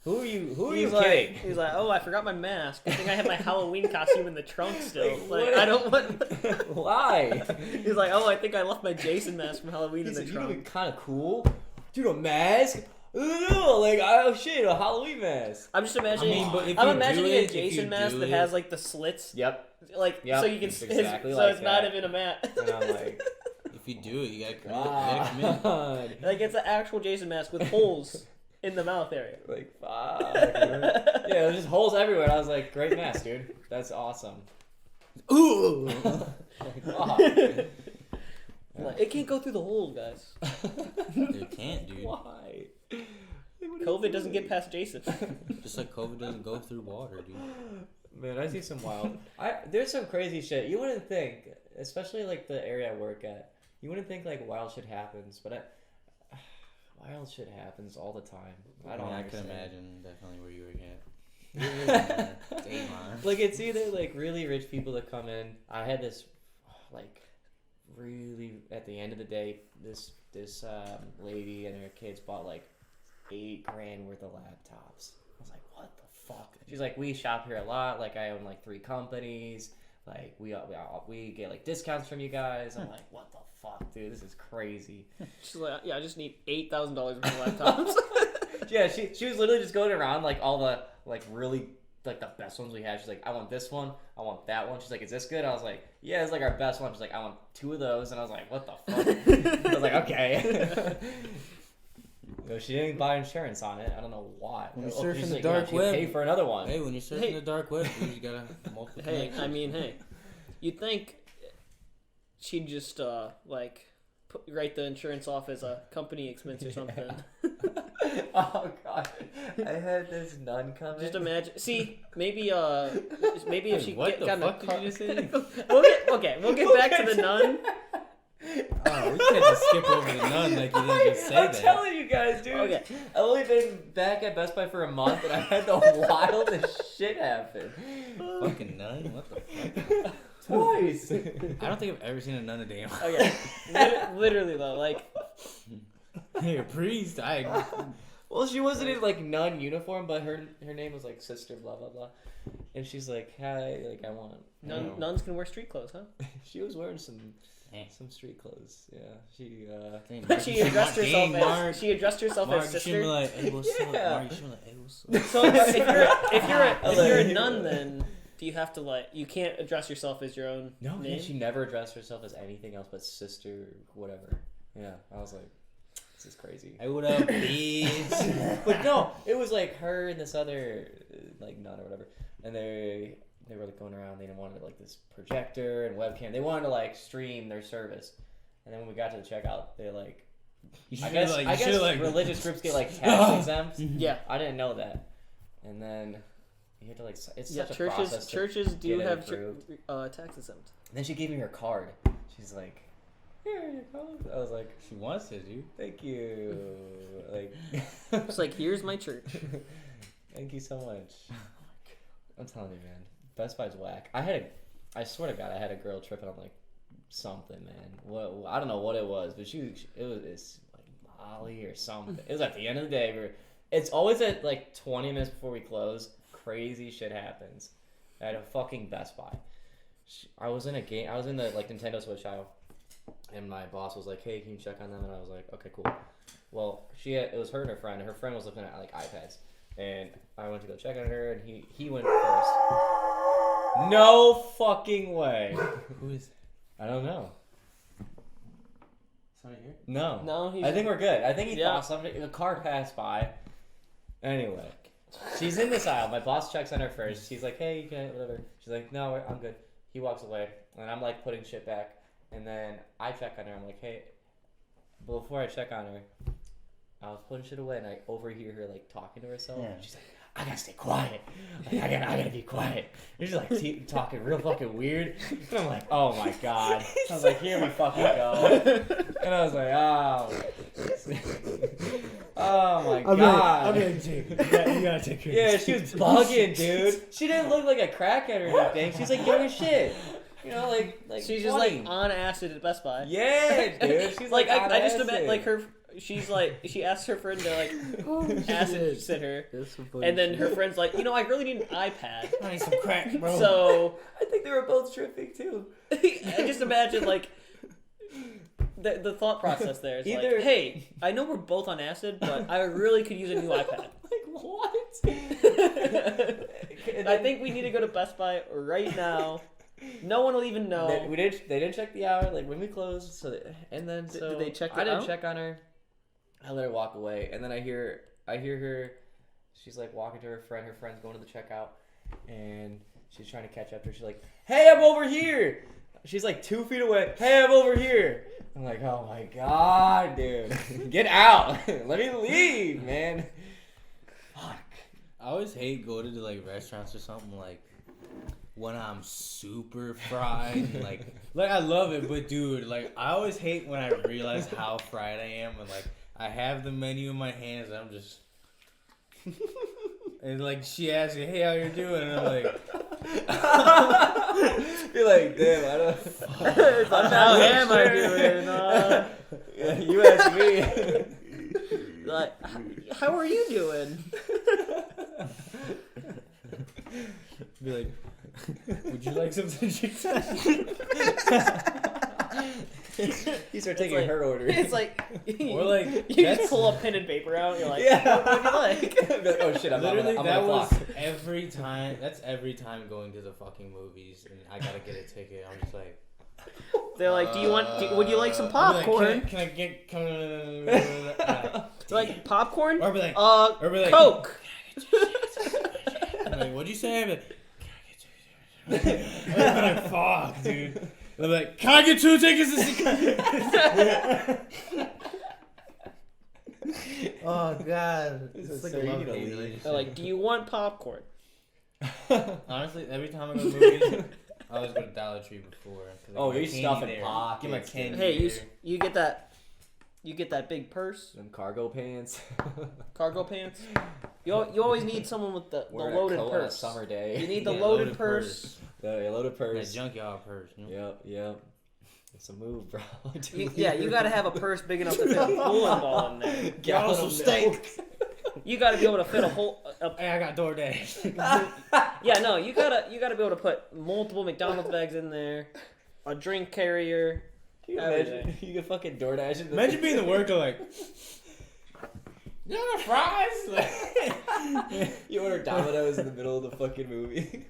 Who are you? Who are you kidding?" He's like, oh, I forgot my mask. I think I have my Halloween costume in the trunk still. Like, Like, what? I don't want. Why? He's like, oh, I think I left my Jason mask from Halloween He's in like, the "You trunk. look kind of cool, dude. A mask? No, like oh shit, a Halloween mask." I'm just imagining. I mean, but if I'm you imagining do a it, if Jason you mask do that it- has like the slits, Yep. like Yep, so you can. it's exactly so like it's not that. even a mat. And I'm like, If you do it, you gotta commit. You gotta commit. God. Like it's an actual Jason mask with holes in the mouth area. Like, fuck. Yeah, there's just holes everywhere. And I was like, great mask, dude. That's awesome. Ooh. Like, fuck. Like, it can't go through the holes, guys. You can't, dude. Why? COVID doesn't get past Jason. Just like COVID doesn't go through water, dude. Man, I see some wild. There's some crazy shit. You wouldn't think, especially like the area I work at. You wouldn't think like wild shit happens, but wild shit happens all the time. I don't. I can understand. imagine definitely where you were at. It's Avon. Like it's either like really rich people that come in. I had this like really at the end of the day, this lady and her kids bought like $8,000 worth of laptops. I was like, what the fuck? She's like, we shop here a lot. Like I own like 3 companies. Like we get like discounts from you guys. I'm like, what the fuck, dude? This is crazy. She's like, yeah, I just need $8,000 worth of laptops. Yeah, she was literally just going around like all the like really like the best ones we had. She's like, I want this one, I want that one. She's like, is this good? I was like, yeah, it's like our best one. She's like, I want 2 of those, and I was like, what the fuck? I was like, okay. No, she didn't buy insurance on it. I don't know why. When you're Oh, surfing she's the like, dark she'd web. pay for another one. Hey, when you're surfing Hey. the dark web, you just gotta multiple. Hey, connections. I mean, hey, you'd think she'd just write the insurance off as a company expense or something. Oh god, I had this nun come in. Just imagine. See, maybe if she What the got in a fuck did car. you just say? We'll get back to the nun. Oh, we can't just skip over the nun like you didn't just say I'm that. telling you guys, dude. Okay. I've only been back at Best Buy for a month, and I had the wildest shit happen. Fucking nun? What the fuck? Twice. I don't think I've ever seen a nun a day. Okay, literally though, like Hey, a priest. Well, she wasn't in like nun uniform, but her name was like Sister blah blah blah, and she's like, hi, like I want. nuns can wear street clothes, huh? She was wearing some street clothes. Yeah, she. But she addressed herself as Mark, you sister. shouldn't be like, hey, what's up? Yeah. Mark, you shouldn't be like, hey, what's up? So if you're a nun, then do you have to like you can't address yourself as your own No, name? she never addressed herself as anything else but sister, whatever. Yeah, I was like, this is crazy. Hey, what up, bitch? But no, it was like her and this other like nun or whatever, and they were like going around. They wanted like this projector and webcam. They wanted to like stream their service, and then when we got to the checkout, they like I guess religious groups get like tax exempt. Yeah. I didn't know that, and then you had to like it's Yeah, such a process. churches do get it have approved. tax exempt. And then she gave me her card. She's like, here, your card. I was like, She wants it, dude. thank you. Like, It's like here's my church. thank you so much. I'm telling you, man. Best Buy's whack. I swear to God, I had a girl tripping on like something, man. What I don't know what it was, but it's like Molly or something. It was at the end of the day. It's always at like 20 minutes before we close. Crazy shit happens at a fucking Best Buy. I was in a game. I was in the like Nintendo Switch aisle, and my boss was like, "Hey, can you check on them?" And I was like, "Okay, cool." Well, it was her and her friend. Her friend was looking at like iPads, and I went to go check on her, and he went first. No fucking way. Who is I don't know. somebody here? No. No, he's I think we're good. I think he Yeah. thought somebody. The car passed by. Anyway, she's in this aisle. My boss checks on her first. She's like, "Hey, can I, whatever." She's like, "No, I'm good." He walks away, and I'm like putting shit back. And then I check on her. I'm like, "Hey," but before I check on her, I was putting shit away, and I overhear her like talking to herself. Yeah. She's like, "I gotta stay quiet. Like, I gotta be quiet." And she's like talking real fucking weird. And I'm like, "Oh my god." I was like, "Here we fucking go." And I was like, "Oh my god." Jake, you gotta take care Yeah, she was bugging, dude. She didn't look like a crackhead or anything. She's like young as shit. You know, like she's just like 20. on acid at Best Buy. Yeah, dude. She's like on I just acid. imagine like her. She's like she asks her friend to like acid sit her, and then her friend's like, I really need an iPad. I need some crack, bro. So I think they were both tripping too. I just imagine like the thought process there is Either- like, hey, I know we're both on acid, but I really could use a new iPad. Like what? I think we need to go to Best Buy right now. No one will even know. They didn't check the hour like when we closed. So and then Did they check I it didn't out? check on her. I let her walk away, and then I hear her. She's like walking to her friend. Her friend's going to the checkout, and she's trying to catch up to her. She's like, "Hey, I'm over here." She's like 2 feet away. "Hey, I'm over here." I'm like, "Oh my god, dude, get out! Let me leave, man." Fuck. I always hate going to like restaurants or something like when I'm super fried. like I love it, but dude, like I always hate when I realize how fried I am and like I have the menu in my hands and I'm just and like she asks me, "Hey, how you doing?" And I'm like, You're like, damn, I don't. How am I doing? Yeah, you asked me. Like, how are you doing? be like, "Would you like something?" You start It's taking like- her order. It's like Or like, you that's- just pull a pen and paper out. You're like, yeah. what would you like? Be like, oh shit! I'm Literally, on that the was clock. every time. That's every time going to the fucking movies, and I gotta get a ticket. I'm just like, They're like, would you like some I'll be popcorn? Like, can I get? They're like popcorn. Or be like, Coke. I'm like, what'd you say? I'm like, can I get 2 tickets? I'm like, fuck, dude. I'm like, can I get 2 tickets to see? Oh god, This it's is like so a love you hate don't leave. relationship. They're like, do you want popcorn? Honestly, every time I go to movies, I always go to Dollar Tree before. 'cause I Oh, get my you're candy stuffing there. pockets, Get my dude. candy. Hey, there. you get that big purse, Them cargo pants. cargo pants. You always need someone with the Wearing loaded a coat on a purse. summer day. You need the Yeah, loaded loaded purse. Yeah, loaded That purse. junkyard purse. You know? Yep. It's a move, bro. You gotta have a purse big enough to fit a bowling ball in there. Gallon some of steak. milk. You gotta be able to fit a whole. Hey, I got DoorDash. Yeah, no, you gotta be able to put multiple McDonald's bags in there, a drink carrier. Can you imagine? You could fucking DoorDash it. Imagine being the worker like, you want fries? You order Domino's in the middle of the fucking movie.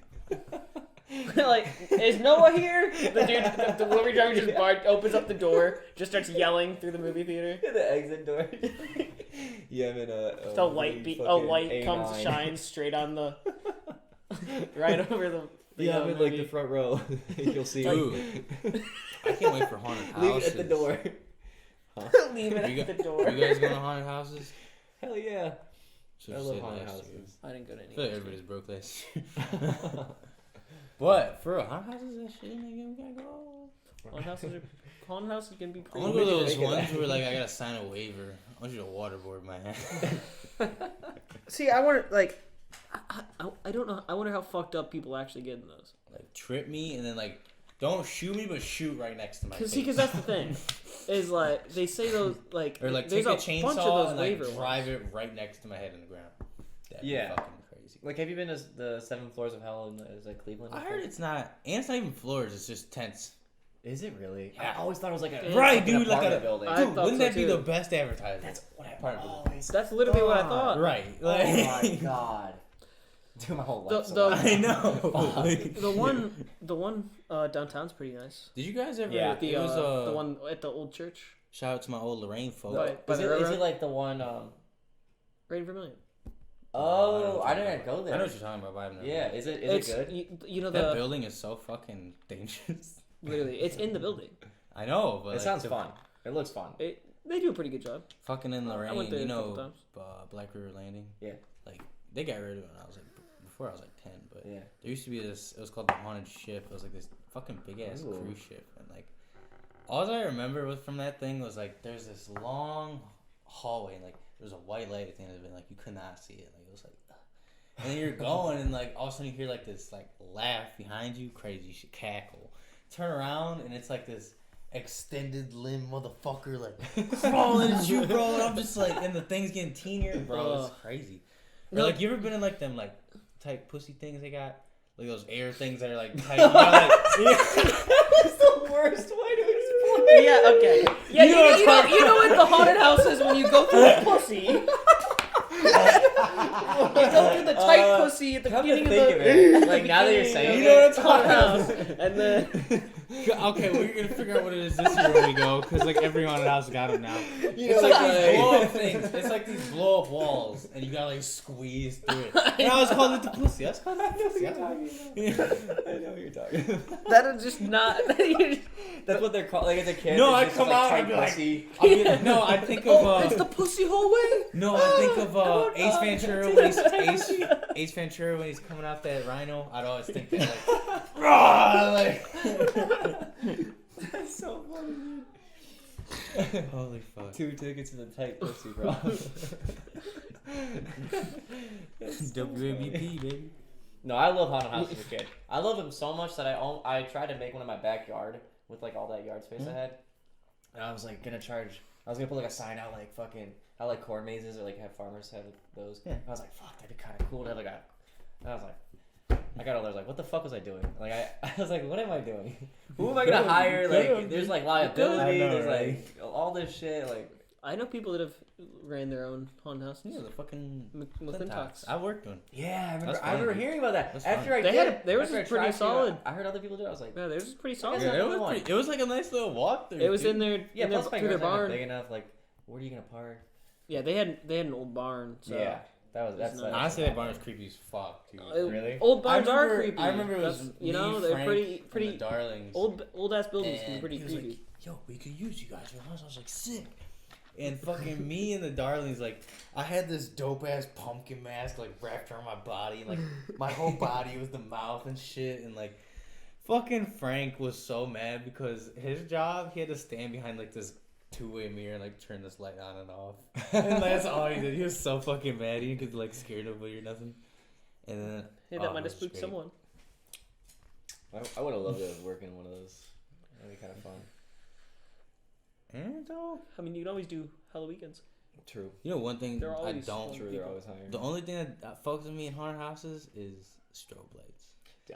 Like, is Noah here? The delivery driver just opens up the door, just starts yelling through the movie theater. The exit door. Yeah, I'm in a The light comes A9. shines straight on the right over the. Yeah, I'm in like movie. the front row. You'll see. Dude, I can't wait for haunted houses. Leave it at the door. Leave it You at the gu- door. You guys going to haunted houses? Hell yeah. Should've I love said haunted last year. houses. I didn't go to any. I feel like everybody's broke last year. What? For real? Haunted houses that shit? Nigga, we gotta go. Haunted houses can be I pretty. want to go to What those did you think ones of where that? like I gotta sign a waiver. I want you to waterboard my ass. See, I want like, I don't know. I wonder how fucked up people actually get in those. Like trip me and then like don't shoot me, but shoot right next to my face. Because that's the thing, is like they say those like Or like there's take a a bunch of chainsaw those and like waiver ones. drive it right next to my head in the ground. That'd Yeah. be fucking crazy. Like, have you been to the 7 floors of hell in is that Cleveland? I heard it's not, and it's not even floors. It's just tents. Is it really? Yeah. I always thought it was like a Right, an dude, like apartment a building. I Dude, thought wouldn't so that be too. the best advertisement? That's what I've Apartment always. That's literally what I thought. Right. Oh my god. Dude, my whole life. I know. The one downtown's pretty nice. Did you guys ever? Yeah. The it was the one at the old church, Shout out to my old Lorraine folk. Right. By Is the it, is river? it like the one? right in Vermillion. Oh, I know what didn't you're go talking there. about. I know what you're talking about, but I've never Yeah, been. is it It's good? you know That the building is so fucking dangerous. literally it's in the building. I know, but It like, sounds the- fun. It looks fun. They do a pretty good job. Fucking in I Lorraine, went there you a couple know, times. Black River Landing. Yeah. Like they got rid of it when I was like before I was like 10, but Yeah. there used to be this. It was called the Haunted Ship. It was like this fucking big ass Ooh. cruise ship, and like all I remember was from that thing was like there's this long hallway, and like there's a white light at the end of it, and, like you could not see it. Like it was like, and then you're going, and like all of a sudden you hear like this like laugh behind you, crazy shit, cackle. Turn around, and it's like this extended limb motherfucker like crawling at you, bro. And I'm just like, and the thing's getting teenier, bro. It's crazy. Or like, you ever been in like them like tight pussy things they got? Like those air things that are like tight. You know, like, That's the worst way to explain. Yeah, okay. Yeah, You know what I'm talking you know what the haunted house is when you go through the pussy. You go through the tight pussy at the Come to beginning think of of the. it, like now that you're saying You know it, what I'm talking haunted about. house, and then Okay, we're gonna figure out what it is this year when we go, because like every haunted house got them now. you It's know, like these blow up things. It's like these blow up walls, and you gotta like squeeze through it. And I was calling it the pussy. I was calling it the pussy. I know what you're talking about. that is just not. That's what they're called. Like as a kid, No, it's I just come like out tight and be like- pussy. No, I think of Oh, it's the pussy hallway. no, I think of Oh, Ace God. Ventura when he's Ace Ventura when he's coming out that rhino. I'd always think that like, rah, like. That's so funny, dude. Holy fuck. 2 tickets to the tight pussy, bro. WAVP, baby. No, I love haunted houses as a kid. I love them so much that I tried to make one in my backyard with like all that yard space I had. And I was like gonna charge. I was gonna put like a sign out like fucking how like corn mazes or like have farmers have those. Yeah. I was like, fuck, that'd be kind of cool to have like a. And I was like, I got older. I was like, what the fuck was I doing? Like I was like, what am I doing? Who am I gonna hire? Like, there's like liability. I know, There's right? like all this shit. Like, I know people that have ran their own haunted houses. Yeah, the fucking McClintock's. I worked one. yeah, That's I remember fun. hearing about that. That's After fun. I They did, had- theirs after was I pretty tried to, solid. I heard other people do it. I was like, Yeah, theirs was pretty solid. It's Yeah, not it the was one. pretty, it was like a nice little walkthrough. It was dude. in their yeah. in their, Plus, my through their garage barn. big enough. Like, where are you gonna park? Yeah, they had an old barn. So. Yeah, that's nice. like, Honestly, that barn was creepy as fuck, dude. Really? Old barns are remember- creepy. I remember it was That's- me, you know they're Frank, pretty and the Darlings. old ass buildings can be And pretty he was creepy. like, yo, we could use you guys for the house. I was like, sick. And fucking me and the Darlings, like, I had this dope ass pumpkin mask, like, wrapped around my body. And, like, my whole body was the mouth and shit. And, like, fucking Frank was so mad because his job, he had to stand behind, like, this two-way mirror and, like, turn this light on and off. And that's all he did. He was so fucking mad. He could, like, scare nobody or nothing. And then, Hey, that oh, might it have was spooked great. someone. I would have loved to work in one of those. That'd be kind of fun. And, I mean, you can always do Halloween's. True. you know, one thing They're I always don't. fun. True. They're always hiring. The only thing that fucks with me in haunted houses is strobe lights.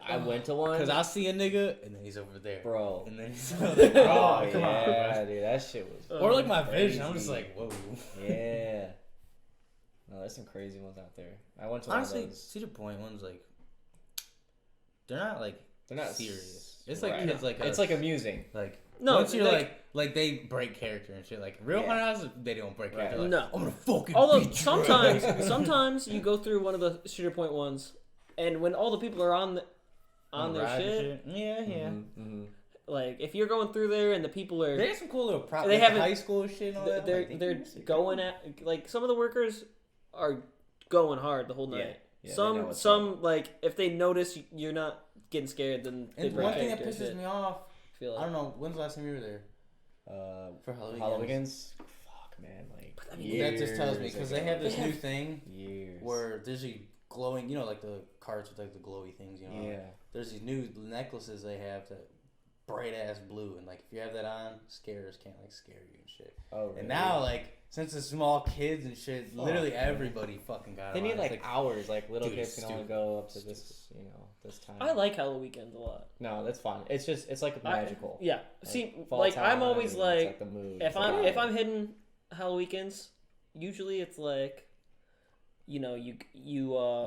I went to one. Because I'll see a nigga and then he's over there. Bro. And then he's over there. Oh, Come on, yeah, bro. dude, that shit was. Or like my vision. I'm just crazy. like, whoa. Yeah. No, there's some crazy ones out there. I went to Honestly, one of those. Cedar Point one's like, they're not like They're not serious. It's like right. kids like It's us. like amusing. like No, once you're like- like they break character and shit. Like real Yeah. haunted houses, they don't break Right. character. Like, No. I'm gonna fucking. Although beat you. sometimes you go through one of the Cedar Point ones, and when all the people are on their Ride and shit, Yeah, yeah. Mm-hmm. like if you're going through there and the people are There's some cool little props. They Like the haven't- high school shit and all that. they're like, they're going at like some of the workers are going hard the whole night. Yeah. Yeah, they know what's some like if they notice you're not getting scared, then they And break one thing that character pisses shit. me off, I feel I like. don't know, when's the last time you were there? For Halloween. Halloween's. Fuck, man. Like, I mean, That just tells me years because ago. they have this They new have- thing Years. where there's a glowing, you know, like the cards with like the glowy things, you know. Yeah. There's these new necklaces they have that bright ass blue, and like if you have that on, scarers can't like scare you and shit. Oh, really? And now like since it's small kids and shit, Fuck, literally man. everybody fucking got. They them need on. like It's hours. Like little dude, kids it's can only stupid. go up to Stupid. this, this time. I like Halloween a lot. No, that's fine. It's just it's like magical. Yeah. Like, See, fall like time, I'm always it's like the mood. if It's I'm like, if I'm hitting Halloween's, usually it's like, you know, you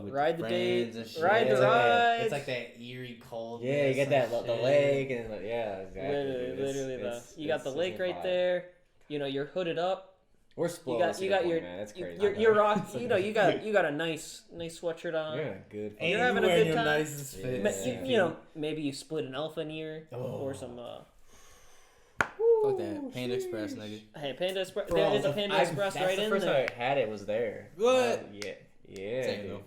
with ride the friends day, and shit. ride the It's like that- rides. It's like that eerie cold. yeah, you get that the lake and yeah, exactly. Literally, dude. literally you got the it's lake a right vibe. there. You know, you're hooded up. We're You spoiled. got your man. It's crazy. you're rock. You know, you got a nice sweatshirt on. You're in a good. And You're you having a wearing good your time. nicest Yeah. fit. Ma- you know, maybe you split an elephant ear Oh. or some. Fuck that Panda Express, nigga. Hey, Panda Express. Bro, There is a Panda Express that's right the in first there. time I had it was there. What? Yeah. Same dude. though.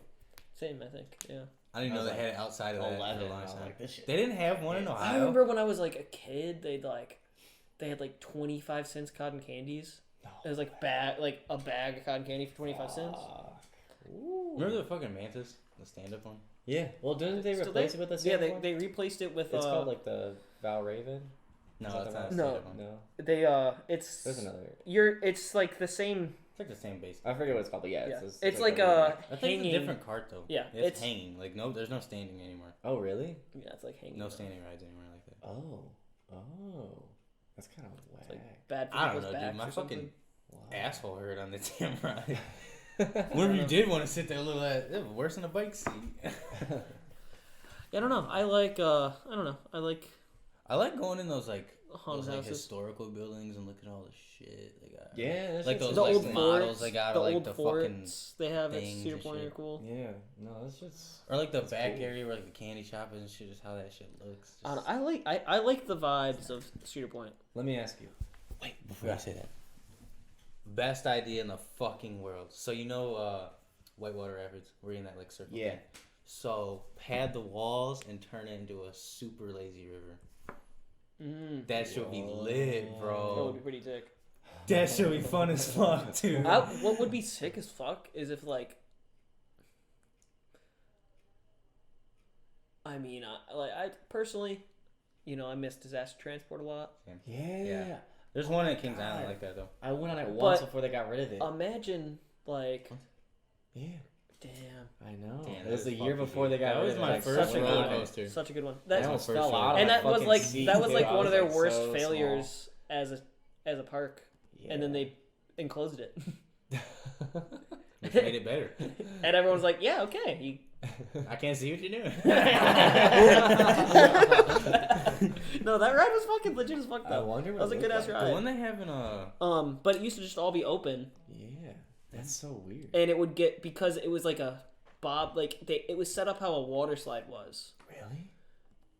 Same, I think. Yeah. I didn't I know was they had it outside of that. for a 11. long I was time. like, this shit. They didn't have one in Yeah. Ohio. I remember when I was like a kid, they had like 25-cent cotton candies. It was like like a bag of cotton candy for 25 cents. Ooh. Remember the fucking Mantis, the stand-up one? Yeah. Well, didn't they Still replace there? it with a Yeah, stand-up one? they replaced it with It's called like the Val Raven. No, Is that that's the not a one? No. stand-up one. No. it's There's another. it's like the same. It's like the same base. I forget what it's called, but yeah, Yeah. it's Like a a I think it's a hanging. different cart though. Yeah, it's, it's- hanging. Like no, there's no standing anymore. Oh really? Yeah, it's like hanging. No standing rides anymore like that. Oh. That's kind of whack. It's like bad for I don't people's know, dude. backs My or fucking something. Wow. asshole hurt on the damn ride. Whenever you did want to sit there, a little, it was worse than a bike seat. Yeah, I don't know. I don't know. I like I like going in those like haunted those like houses. historical buildings and looking at all the shit they got. Yeah, that's Like just- those The like old models forts, they got, the or, like old the forts they have at things Cedar and Point shit. are cool. Yeah. No, that's just. Or like the That's back cool. area where like the candy shop is and shit, just how that shit looks. I, don't Just... know, I like the vibes of Cedar Point. Let me ask you. Wait, before I say that. Best idea in the fucking world. So you know Whitewater Rapids? We're in that like circle. Yeah. thing. So pad the walls and turn it into a super lazy river. That should be lit, That bro. would be pretty sick. That should be fun as fuck, too. What would be sick as fuck is if like. I mean, I personally, you know, I miss disaster transport a lot. Yeah. Yeah. There's one at Kings God. Island like that though. I went on it once But- before they got rid of it. Imagine like Yeah. Damn. I know. Damn, It that was is the year fucking before they good. got That rid was of my it. first Such a roller good coaster. Such a good one. I That's almost first fell roller out of and my that was fucking like seat, that was too. like I one of their worst so failures as a park, small. and then they enclosed it, Which made it better. and everyone's like, "Yeah, okay." I can't see what you're doing. No, that ride was fucking legit as fuck I though. wonder what That was a it good looked ass like. The ride. one they have in But it used to just all be open, Yeah, that's so weird. and it would get because it was like a bob, like it was set up how a water slide was. Really?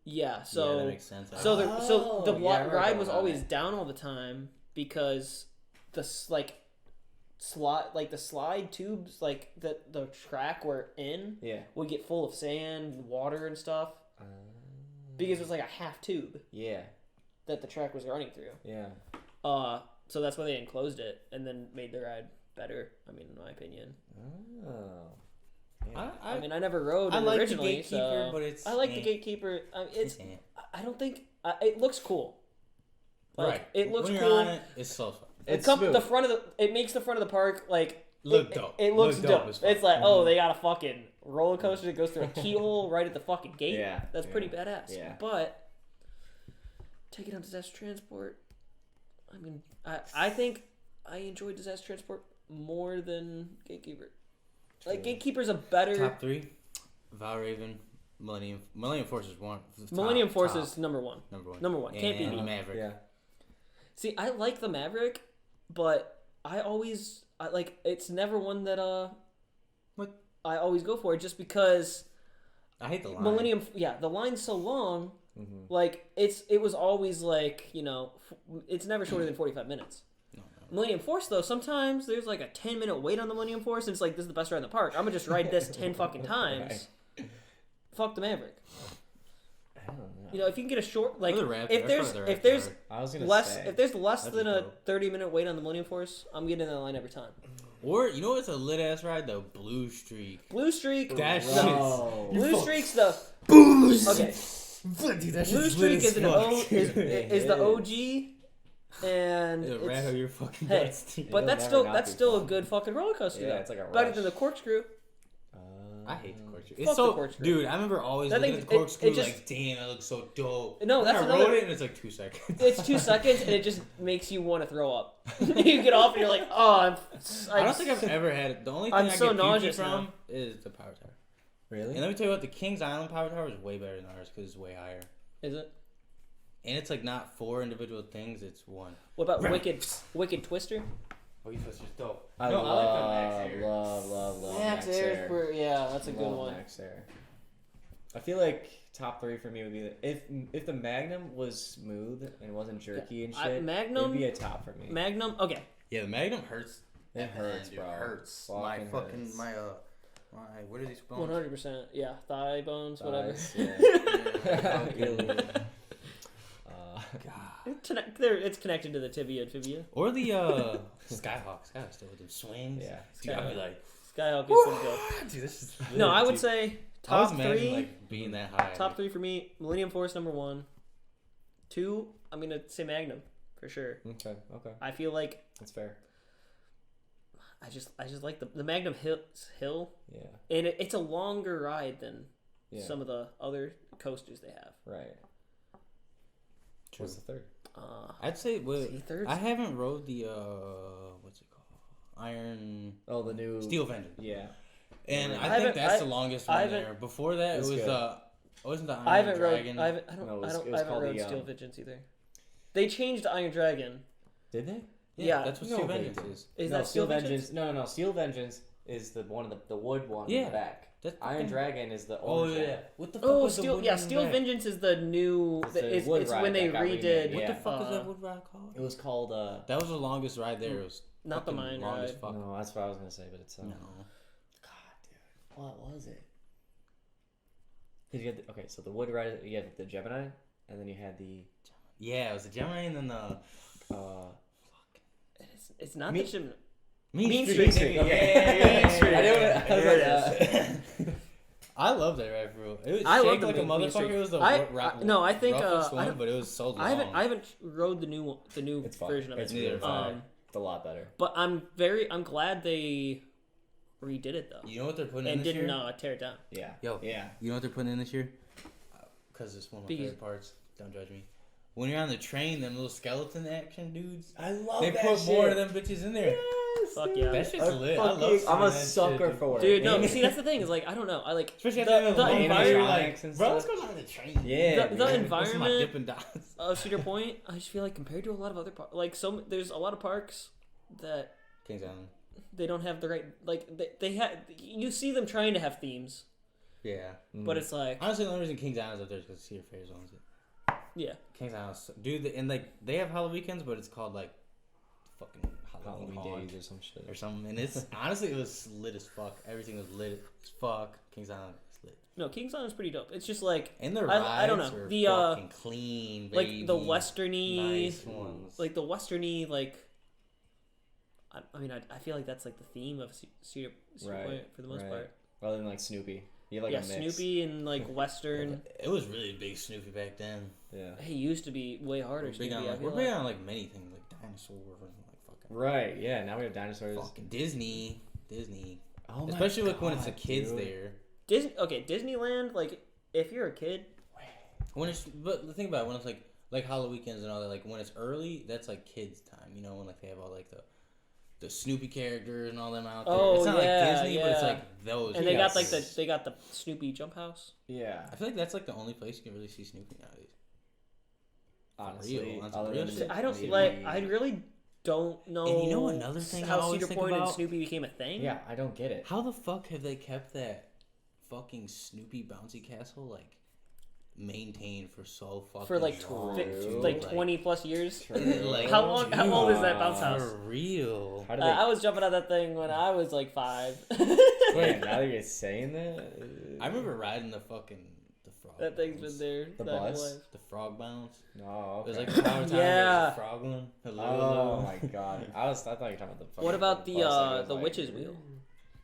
Yeah, yeah, so that makes sense. so the Oh, yeah, I remember ride was about always that. down all the time because the slide tubes like the track we're in Yeah. would get full of sand, water, and stuff because it was like a half tube Yeah. that the track was running through. Yeah. So that's why they enclosed it and then made the ride better. I mean, in my opinion. Oh. Yeah. I mean, I never rode I it like the originally, Gatekeeper, so but it's I like the Gatekeeper. It's eh. I don't think it looks cool. Like, right. It looks when cool. You're on it, it's so fun. It's the smooth. front of it makes the front of the park like Look dope. It looks Look dope. as fuck. It's like, oh, they got a fucking roller coaster that goes through a keyhole right at the fucking gate. Yeah, That's yeah, pretty badass. yeah. But take it on Disaster Transport. I mean, I think I enjoyed Disaster Transport more than Gatekeeper. Like True. Gatekeeper's a better Top 3: Valraven, Millennium Force is one. Millennium Force top, is number one. number one. Number one. Can't And be beat. Maverick. Yeah. See, I like the Maverick, but I like it's never one that What? I always go for just because I hate the line. Millennium. Yeah, the line's so long. Mm-hmm. Like it was always like it's never shorter than 45 minutes. No. Millennium Force though, sometimes there's like a 10-minute wait on the Millennium Force, and it's like this is the best ride in the park. I'm gonna just ride this 10 fucking times. Right. Fuck the Maverick. I don't know. You know, if you can get a short like Or the Raptor. if I'd there's rather the if Raptor. there's I was gonna less say. if there's less That'd than be a dope. 30-minute wait on the Millennium Force, I'm getting in that line every time. Or you know what's a lit ass ride? The Blue Streak. Blue Streak. That Bro. shit. Blue Streak's the Boost. okay. Dude, that Blue shit's lit Streak as is an fuck. is the OG, and It'll it's- rattle your fucking hey, guts. but It'll that's never still not that's be still a fun. good fucking roller coaster. Yeah, though. it's like a Better rush. than the corkscrew. I hate the corkscrew. Fuck It's the so, corkscrew. dude. I remember always That looking thing- at the corkscrew it just- like, damn, that looks so dope. No, Then that's I rode another- it and it's like 2 seconds. It's 2 seconds, and it just makes you want to throw up. You get off, and you're like, oh, I don't think I've ever had it. The only thing I'm I so get pee nauseous from now. is the power tower. Really? And let me tell you what, the Kings Island power tower is way better than ours because it's way higher. Is it? And it's like not 4 individual things; it's 1. What about Right. Wicked Twister? Oh, you just dope. I No, I like the love, Max Air. love Max Air. Yeah, that's a good Love one. Max Air. I feel like top 3 for me would be if the Magnum was smooth and wasn't jerky and shit. Magnum- it'd be a top for me. Magnum. Okay. Yeah, the Magnum hurts. It hurts, Dude, bro. It hurts. Fucking hurts. my what are these bones? 100%. Yeah, thigh bones, whatever. Thighs, yeah. Yeah. God. It's connected to the tibia and fibia. Or the Skyhawk. Skyhawk still with them swings. Yeah. Dude, I'd be like, Skyhawk is pretty dope. dude, this is No, I would dude. say I top was imagining, 3. like being that high. Top 3 for me. Millennium Force number 1. 2. I'm gonna say Magnum for sure. Okay, okay, I feel like that's fair. I just like the Magnum Hill, Yeah, and it's a longer ride than yeah, some of the other coasters they have. right. True. What's the third? I'd say See, third? I haven't rode the what's it called? Iron Oh, the new Steel Vengeance. Yeah, And I I, haven't- think that's I- the longest I one haven't- there. Before that, It it was was good. wasn't the Iron I haven't Dragon? rode. I haven't. I don't. No, it was- I don't. it was I haven't called rode the, Steel Vengeance either. They changed Iron Dragon. did they? Yeah. that's what No, Steel they Vengeance didn't. is. Is no, that Steel Vengeance? No. Steel Vengeance is the one of the wood one in Yeah. the back. That's the Iron thing. Dragon is the Oh orange yeah. one. What the fuck Oh, was the Steel. wood Yeah, one Steel back? Vengeance is the new. It's the It's wood it's ride when they that got remade. redid. What Yeah. the fuck is Uh, that wood ride called? It was called That was the longest ride there. It was Not the fucking mine long as ride. fuck. No, that's what I was gonna say, but it's No. God, dude, what was it? 'Cause you had okay, so the wood ride, you had the Gemini, and then you had the Yeah, it was the Gemini and then the It's not Me- the Shim. Mean Streak. Streak. Okay. Yeah, Mean Streak. I didn't wanna- I was There like, I love that ride, bro. It was I love shaped the like a Mean Streak. motherfucker. It was the No, I think roughest I one, don't- but it was so long. I haven't rode the new It's fun. version of It's it. really fun. Um, it's a lot better. but I'm glad they redid it though, You know what they're putting in and this didn't year? tear it down. Yeah. Yo. Yeah. You know what they're putting in this year? Because it's one of my Because- favorite parts. Don't judge me. When you're on the train, them little skeleton action dudes, I love they put more of them bitches in there. Fuck yeah. That shit's I'm lit. I love fucking- seeing I'm a that sucker shit, for it. Dude, no, Man. see that's the thing is like I don't know. I like Especially the after the environment. you're like, and bro, let's stuff. go on the train. Yeah. the man. This is my environment Dippin' Dots. of Cedar Point, I just feel like compared to a lot of other parks, like there's a lot of parks that Kings Island. they don't have the right like they have. You see them trying to have themes, Yeah. but it's like Honestly, the only reason Kings Island's up there is because Cedar Fair's owns it. yeah. Kings Island, dude, and like they have Halloween weekends, but it's called like fucking Halloween Halloween Haunt days or some shit. or something. And it's honestly, it was lit as fuck. Everything was lit as fuck. Kings Island is lit, No, King's Island is pretty dope. It's just like and the I rides don't know. are The, fucking clean, baby. like the westerny, nice ones. like the westerny like. I mean, I feel like that's like the theme of Cedar Right, Point for the most right. part. Rather than like Snoopy. You have like Yeah, a mix. Snoopy and like Western. It was really big Snoopy back then. Yeah. He used to be way harder. We're Snoopy, big on I like, feel we're big like. on like many things like dinosaurs and like fucking Right. Yeah. Now we have dinosaurs. fucking Disney. Oh my Especially like when it's the God, kids dude. there. Disney. Okay, Disneyland. Like, if you're a kid, When it's but the thing about it, when it's like Halloween weekends and all that, like when it's early, that's like kids time. You know, when like they have all like the Snoopy characters and all them out there. Oh, it's not yeah, like Disney, but it's yeah. like those. and they got like guys. they got the Snoopy jump house. Yeah. I feel like that's like the only place you can really see Snoopy nowadays. Honestly. real, on some other real than shit. I don't maybe- like. I really don't know. And you know another thing I how always Cedar think Point and about? Snoopy became a thing. Yeah, I don't get it. How the fuck have they kept that fucking Snoopy bouncy castle like maintained for so fucking For like long, fi- dude? like 20 plus years. True. Like, How long? How old is that bounce for house? real. How do they? I was jumping on that thing when I was like 5. Wait, now that you're saying that, I remember riding the frog. That thing's bounce. been there. The that whole bus? life. The frog bounce. No. It was Okay. like the power time. Yeah. The frog one. Hello, Oh hello. my god! I thought you were talking about the. What fucking about the bus, like, it was the like- witch's wheel?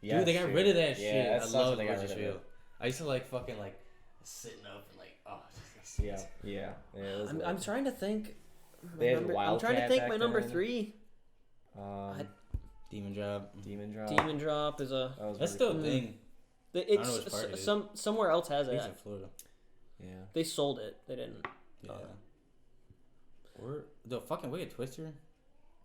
Yeah, Dude, they got rid of that Yeah, shit. that I sucks love that they got Witch's rid of Wheel. it. I used to like fucking like sitting up and like Yeah, yeah. It was I'm trying to think. They had I'm trying to Wildcat think. back My number then. 3, Demon Job. Demon Drop. Demon Drop, is a. That was That's really still a cool. thing. It's I don't know which part it is. somewhere else has I think it's it. in Florida. Yeah. They sold it. They didn't. Yeah. Or the fucking Wicked Twister.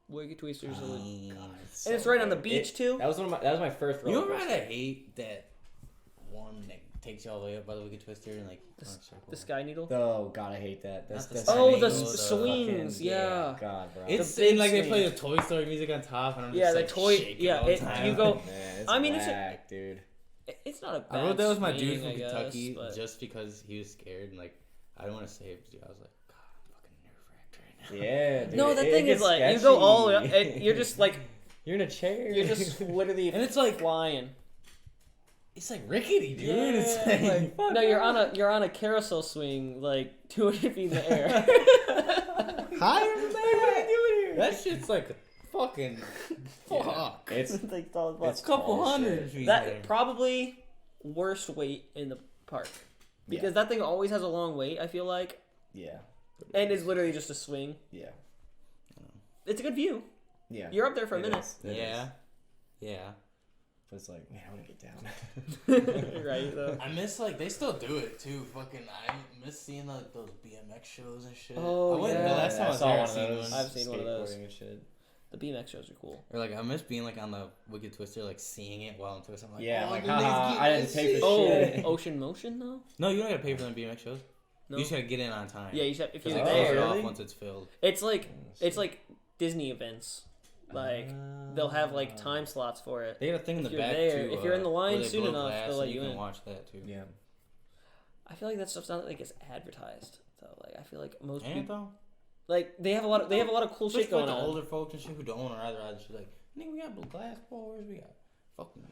Wicked Twisters. Damn. God, And it's right on the good. beach too. That was that was my first. You know roller what coaster. I hate? That one that takes you all the way up by the Wicked Twister and like The Sky Needle. Oh god, I hate that. That's Not the that's Sky Oh, Needle, the the swings. fucking- Yeah. God, bro. It's The big and like they swing. play the Toy Story music on top, and I'm just Yeah, the like toy- shaking yeah, all the it- time. you go- Man, it's I mean, it's a- whack, dude. It's not a bad I wrote that with my dude swing, from I guess, Kentucky but- just because he was scared and like I don't want to say it, but I was like, God, I'm fucking nerve wracked right now. Yeah, dude. No, the it thing is gets like you go all the way up, sketchy. and you're just like You're in a chair. you're just literally And it's like flying. it's like rickety, dude. Yeah, It's like, fuck No, you're off. on a carousel swing like 200 feet in the air. higher than that. That shit's like a fucking fuck. It's Like, tall as it's fuck. couple tall hundred shit. feet. That there. probably worst weight in the park because that thing always has a long wait. I feel like, Yeah, and it's literally just a swing. yeah, It's a good view. yeah. You're up there for a It minute, is, it Yeah, is. yeah. But it's like, man, I want to get down. right? Though. I miss like they still do it too. Fucking I miss seeing like those BMX shows and shit. Oh, I went, yeah. The last time I was saw there, I one of seen those. one. I've seen one of those. skateboarding and shit. The BMX shows are cool. Or like I miss being like on the Wicked Twister, like seeing it while I'm twisting. I'm like, Yeah, oh, like, the haha, niggas getting I that didn't pay shit. for Oh, shit. Ocean Motion though. No, you don't gotta pay for them BMX shows. No. You just gotta get in on time. Yeah, you should, if Because you're they close it there, off really? once it's filled. it's like Disney events. Like they'll have like time slots for it. They got a thing in If the you're back there- too. if you're in the line where they soon blow enough, glass they'll and let you can in. watch that too. Yeah. I feel like that stuff's not like it's advertised. So like I feel like most Ain't it people though? like they have a lot of cool shit Especially going like the on. older folks and shit who don't want to ride the shit like, nigga, we got blue glass bars, we got fucking.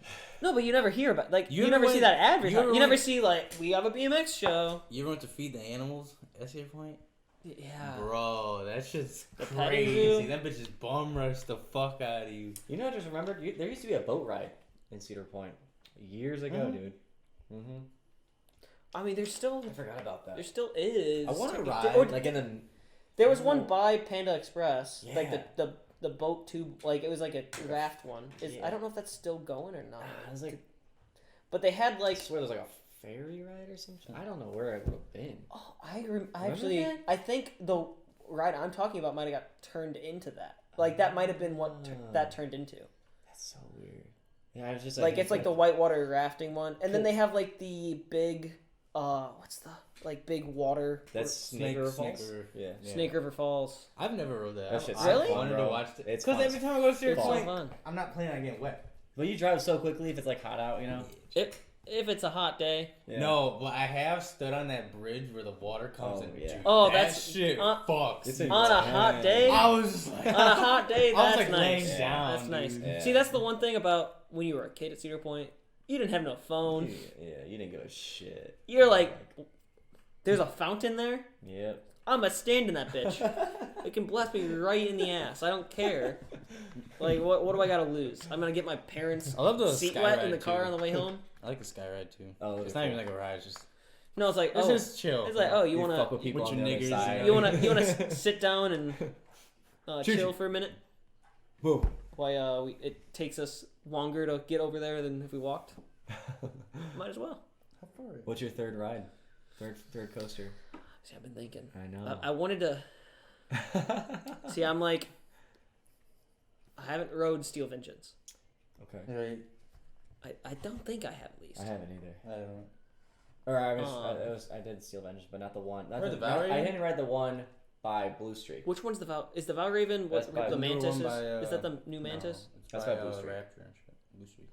No, but you never hear about like You you, ever never see went- that you advertised. ever You never went- see like we have a BMX show. You ever went to feed the animals at Cedar Point? Yeah. Bro, that shit's The petting crazy. zoo? That bitch just bum rush the fuck out of you. You know, I just remembered there used to be a boat ride in Cedar Point years ago, Mhm. dude. Mm-hmm. I mean, there's still I forgot about that. there still is. I want to There- ride like in the. There was one by Panda Express, like Yeah. the the boat tube, like it was like a raft one. Yeah. I don't know if that's still going or not. I was like, But they had I like swear there's like a ferry ride or something. I don't know where I would have been. oh, I actually that? I think the ride I'm talking about might have got turned into that. Like that might have been what that turned into. That's so weird. Yeah, I was just Like it's like the whitewater rafting one, and then they have like the big what's the like big water That's Snake River Falls. River. Yeah. Snake River Falls. I've never rode that. That shit's Really? I wanted bro. to watch it. It's Because fun. every time I go to Sierra It's so Point, fun. I'm not planning on getting wet. But you drive so quickly if it's like hot out, you know. If it's a hot day. Yeah. No, but I have stood on that bridge where the water comes Oh, in. yeah. Dude, Oh, that that's- shit fucks. It's me. On a hot day. I was just like, On a hot day, I was that's like laying nice. down. That's nice. dude. Yeah. See, that's the one thing about when you were a kid at Cedar Point. You didn't have no phone. Yeah, you didn't give a shit. You're like, there's a fountain there. Yep. I'm gonna stand in that bitch. It can blast me right in the ass. I don't care. Like, what do I gotta lose? I'm gonna get my parents' I love the seat sky wet ride in the car too. on the way home. I like the sky ride too. Oh, It's not even like a ride. It's just No, it's like, it's oh, just chill. it's like, oh, you fuck wanna with people with on your the other niggers, side. you wanna sit down and chill for a minute? Whoa. Why it takes us longer to get over there than if we walked. Might as well. How far? What's your third ride? Third coaster. See, I've been thinking. I know. I wanted to. See, I'm like, I haven't rode Steel Vengeance. Okay. Right. I don't think I have at least. I haven't either. I don't. Or I did Steel Vengeance, but not the one. Not Ride the, the Valraven? I didn't ride the one by Blue Streak. Which one's the Val? Is the Valraven That's what by- the the newer Mantis one is? by, Is that the new Mantis? That's by by Blue Streak. Raptor and shit. Blue Streak.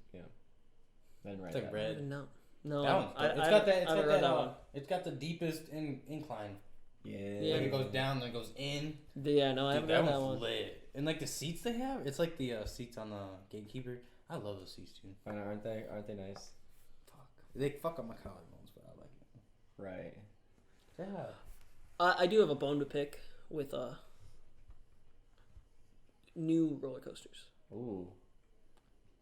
I didn't ride It's like that. I don't red. even know. No, That one's I it's haven't- got that. I It's haven't got read that. that one. It's got the deepest incline. Yeah. Yeah. Like it goes down, then it goes in. Yeah, no, I Dude, haven't that read that one's one. lit. And like the seats they have, it's like the seats on the Gatekeeper. I love the seats too. I know, aren't they? Aren't they nice? Fuck. They fuck up my collarbones, but I like it. Right. Yeah. I do have a bone to pick with new roller coasters. Ooh.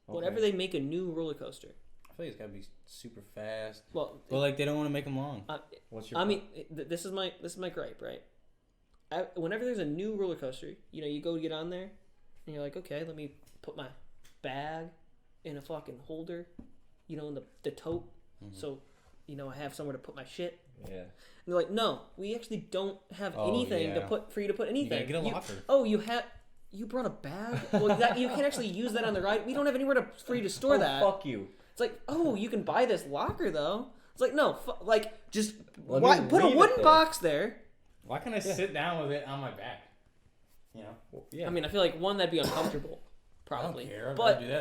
Whenever they make a new roller coaster, I feel like it's gotta be super fast. well, But like they don't want to make them long. What's your? I mean, this is my gripe, right? Whenever there's a new roller coaster, you go to get on there, and you're like, okay, let me put my bag in a fucking holder, in the tote, so I have somewhere to put my shit. Yeah. And they're like, no, we actually don't have Oh, anything to yeah. put for you to put anything. You gotta get a locker. Oh, you brought a bag? Well, you can't actually use that on the ride. We don't have anywhere for you to store that. Fuck you. It's like, oh, you can buy this locker though. It's like, no, just Let me put a leave it wooden there. box there. Why can't I sit down with it on my back? Yeah. I mean, I feel like one that'd be uncomfortable, I don't probably. care. I'd But do that.